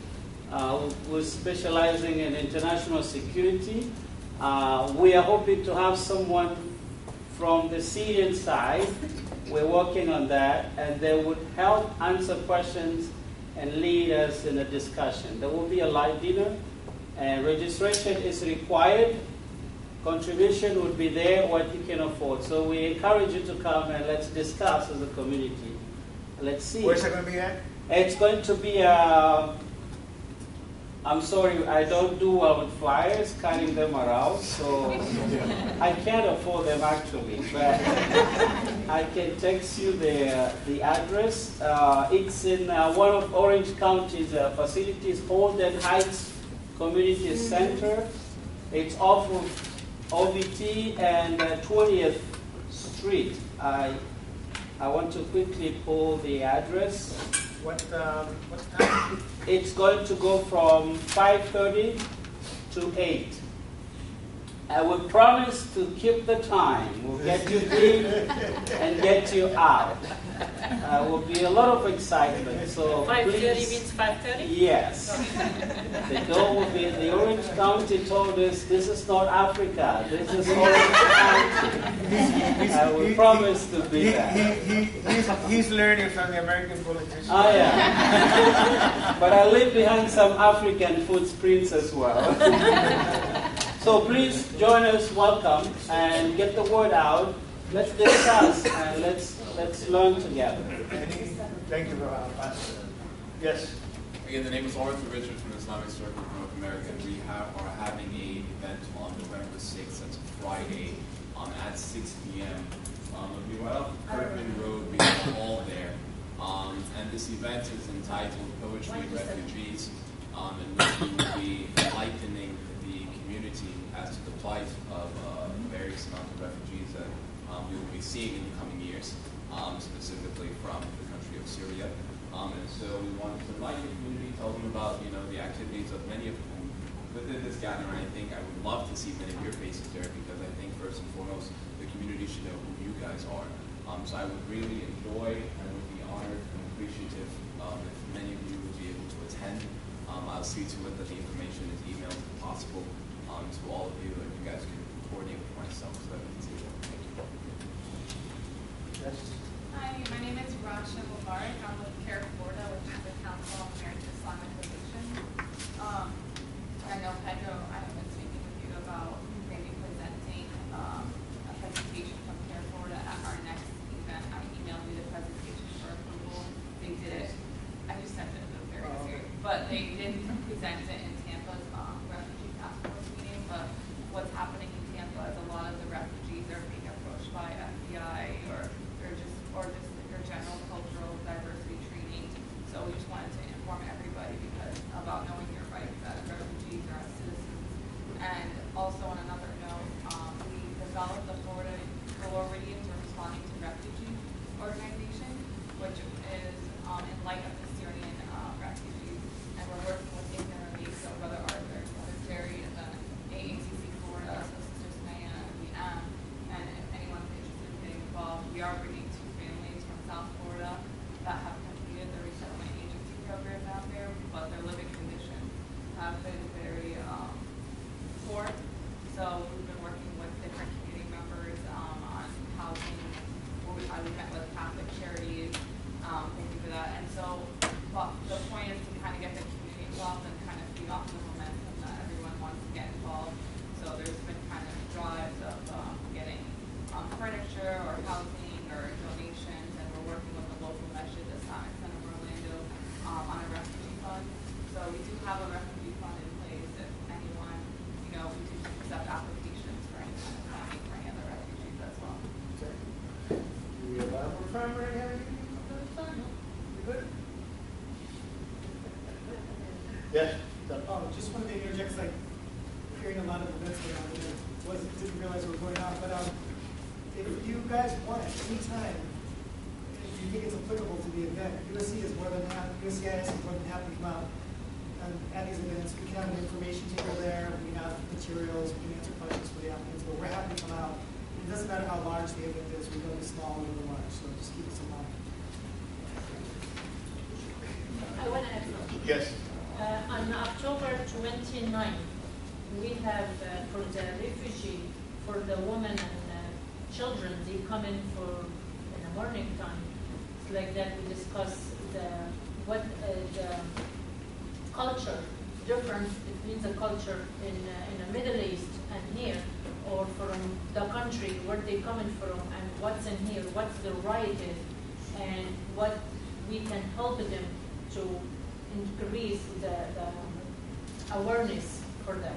who's specializing in international security. We are hoping to have someone from the Syrian side. We're working on that, and they would help answer questions and lead us in a discussion. There will be a live dinner, and registration is required. Contribution would be there, what you can afford. So we encourage you to come and let's discuss as a community. Let's see. Where's it going to be at? It's going to be I'm sorry, I don't do well with flyers, carrying them around, so I can't afford them actually, but I can text you the address. It's in one of Orange County's facilities, Holden Heights Community Center. It's off of OVT and 20th Street. I want to quickly pull the address. What time? It's going to go from 5:30 to 8. I will promise to keep the time. We'll get you in and get you out. Will be a lot of excitement. So 5:30 please, means 5:30? yes. The door will be. The Orange County told us this is not Africa. This is Orange County. I will promise to be there. He's learning from the American politicians. Oh yeah. But I leave behind some African footprints as well. So please join us, welcome, and get the word out. Let's discuss and let's learn together. Thank you, Pastor. Yes. Again, the name is Arthur Richard from the Islamic Circle of North America, and we are having an event on November 6th. That's a Friday at 6 p.m. It'll be right off Kirkman Road. We are all there. And this event is entitled Poetry and Refugees, in which we will be enlightening the community as to the plight of various amounts of refugees that we will be seeing in the coming years, specifically from the country of Syria. And so we wanted to enlighten the community, tell them about the activities of many of whom within this gathering. I think I would love to see many of your faces there, because I think first and foremost the community should know who you guys are. So I would really enjoy and would be honored and appreciative if many of you would be able to attend. I'll see to it that the information is emailed if possible to all of you, and you guys can coordinate with myself so that we can see it. Thank you. Yes. Hi, my name is Rasha Mubarak. I'm with CARE Florida, which is the Council of American Islamic Relations. I know Pedro, I have been speaking with you about maybe presenting a presentation from CARE Florida at our next event. I emailed you the presentation for approval. They did it. I just sent it. It was very easy. But they didn't present it in Tampa's refugee task force meeting. But what's happening in Tampa is a lot of the refugees are being approached by FBI or just your general cultural diversity training. So we just wanted to inform everybody about knowing your rights as refugees or as citizens. And also on another note, we developed the Florida Floridians Responding to Refugee organization, which is in light of the Syrian refugees. And we're working with Ignorant Relief, so Brother Arthur, Brother Terry, and the AACC Florida, so Sister Smaya and VM. And if anyone's interested in getting involved, we are bringing two families from South Florida that have completed the resettlement agency program out there, but their living conditions have been very poor. So we've been working with different community members on housing. We met with Catholic Charities. Thank you for that. And so the point is to kind of get the community involved and kind of feed off the momentum that everyone wants to get involved. So there's been kind of drives of getting furniture or housing or donations, and we're working with the local Masjid Islamic Center of Orlando on a refugee fund. So we do have a refugee fund in place if anyone, we do accept applications for any kind of funding for any other refugees as well. Okay. Do we allow for primary anything from this time? We good? Yes. Just wanted to interject, like, hearing a lot of events going on, didn't realize what was going on, but if you guys want it, anytime, if you think it's applicable to the event, USCIS is more than happy to come out at these events. We can have an information table there, we have materials, we can answer questions for the applicants, but we're happy to come out. It doesn't matter how large the event is, we go to small or large, so just keep this in mind. I want to add something. Yes. On October 29th, we have for the refugee, for the women and children, they come in the morning time. It's like that we discuss the culture difference between the culture in the Middle East and here, or from the country where they're coming from, and what's in here, what's the right is, and what we can help them to increase the awareness for them.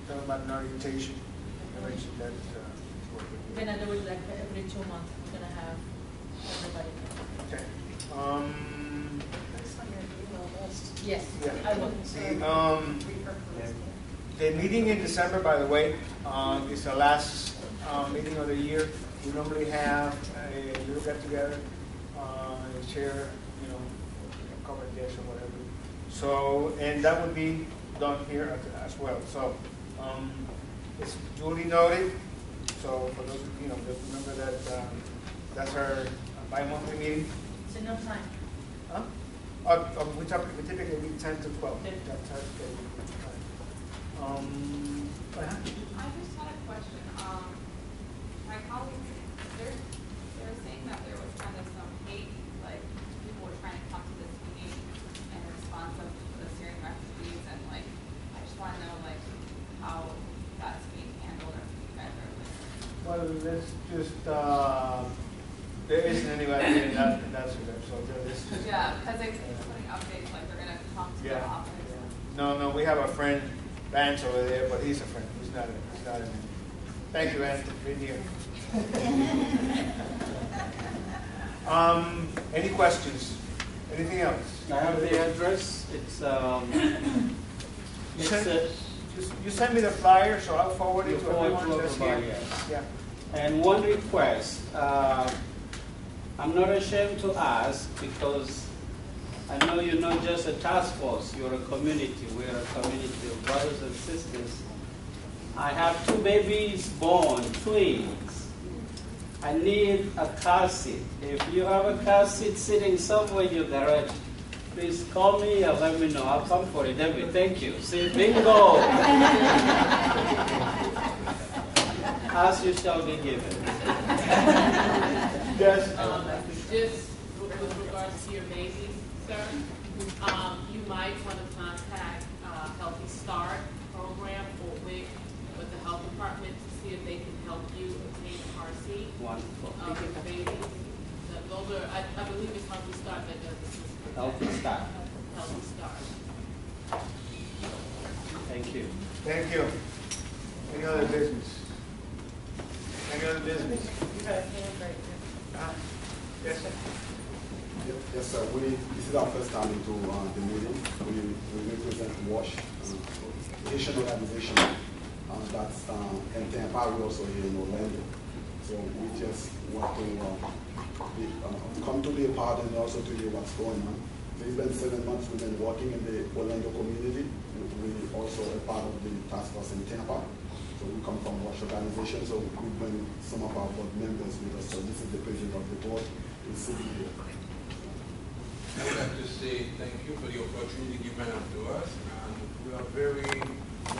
Talking about an orientation. I mentioned that. We're gonna do it like every 2 months. We're gonna have everybody. Okay. Yes, Yeah. I will. The meeting in December, by the way, is the last meeting of the year. We normally have a little get together, share, covered this or whatever. So, and that would be done here as well. So, it's duly noted. So for those, just remember that that's our bi-monthly meeting. It's enough time. Huh? We typically meet 10 to 12. That's our schedule. I just had a question. My colleagues, they're saying that there was kind of some hate, like people were trying to come to this meeting in response of the Syrian refugees, and like I just want to know like how that's being handled, or if you guys are like. Well, let's just, there isn't anybody in that sort. So this is, Yeah, because they keep putting updates like they're gonna come to the office. No, we have a friend, Vance over there, but he's a friend. He's not in. Thank you, Vance, for being here. Any questions? Anything else? I have the address. It's you send me the flyer, so I'll forward it to everyone that's here. Yes. Yeah. And one request. I'm not ashamed to ask because I know you're not just a task force. You're a community. We're a community of brothers and sisters. I have 2 babies born, twins. I need a car seat. If you have a car seat sitting somewhere in your garage, please call me and let me know. I'll come for it. David, thank you. Say bingo. As you shall be given. Yes. Just with regards to your babies, sir, you might want to contact Healthy Start program or WIC with the health department to see if they can help you obtain a car seat. Wonderful. For babies. Those are, I believe it's Healthy Start that does this. Healthy Start. Healthy Start. Thank you. Thank you. Any other business? Any other business? You got a hand right there. Yes, sir. Yes, sir. This is our first time into the meeting. We represent WASH, Asian organization that's in Tampa. We're also here in Orlando. So we just want to come to be a part and also to hear what's going on. So it's been 7 months we've been working in the Orlando community. We also a part of the task force in Tampa. So we come from WASH organization, so we bring some of our board members with us. So this is the president of the board. We'll see you here. I would like to say thank you for the opportunity given to us, and we are very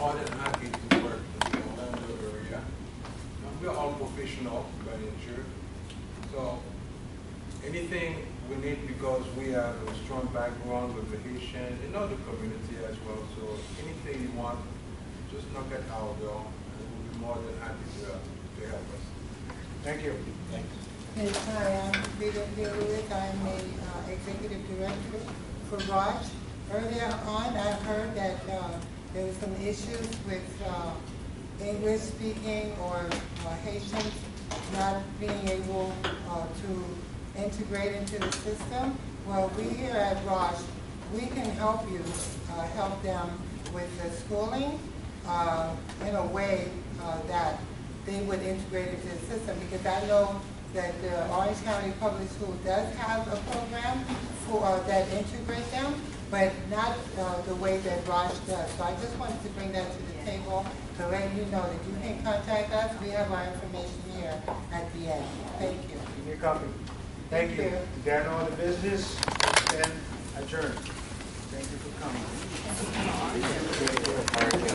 more than happy to work in the Orlando area. And we are all professional by nature, so anything we need, because we have a strong background with the Haitian and other community as well. So anything you want, just knock at our door, and we'll be more than happy to help us. Thank you. Thank you. Yes, hi, I'm Vivian Lewis. I'm the executive director for WASH. Earlier on, I heard that there were some issues with English speaking or Haitians not being able to integrate into the system. Well, we here at WASH, we can help you, help them with the schooling in a way that they would integrate into the system, because I know that the Orange County Public School does have a program for that integrate them, but not the way that WASH does. So I just wanted to bring that to the table to let you know that you can contact us. We have our information here at the end. Thank you. Give me a copy. Thank you. There are no other business, then adjourn. Thank you for coming.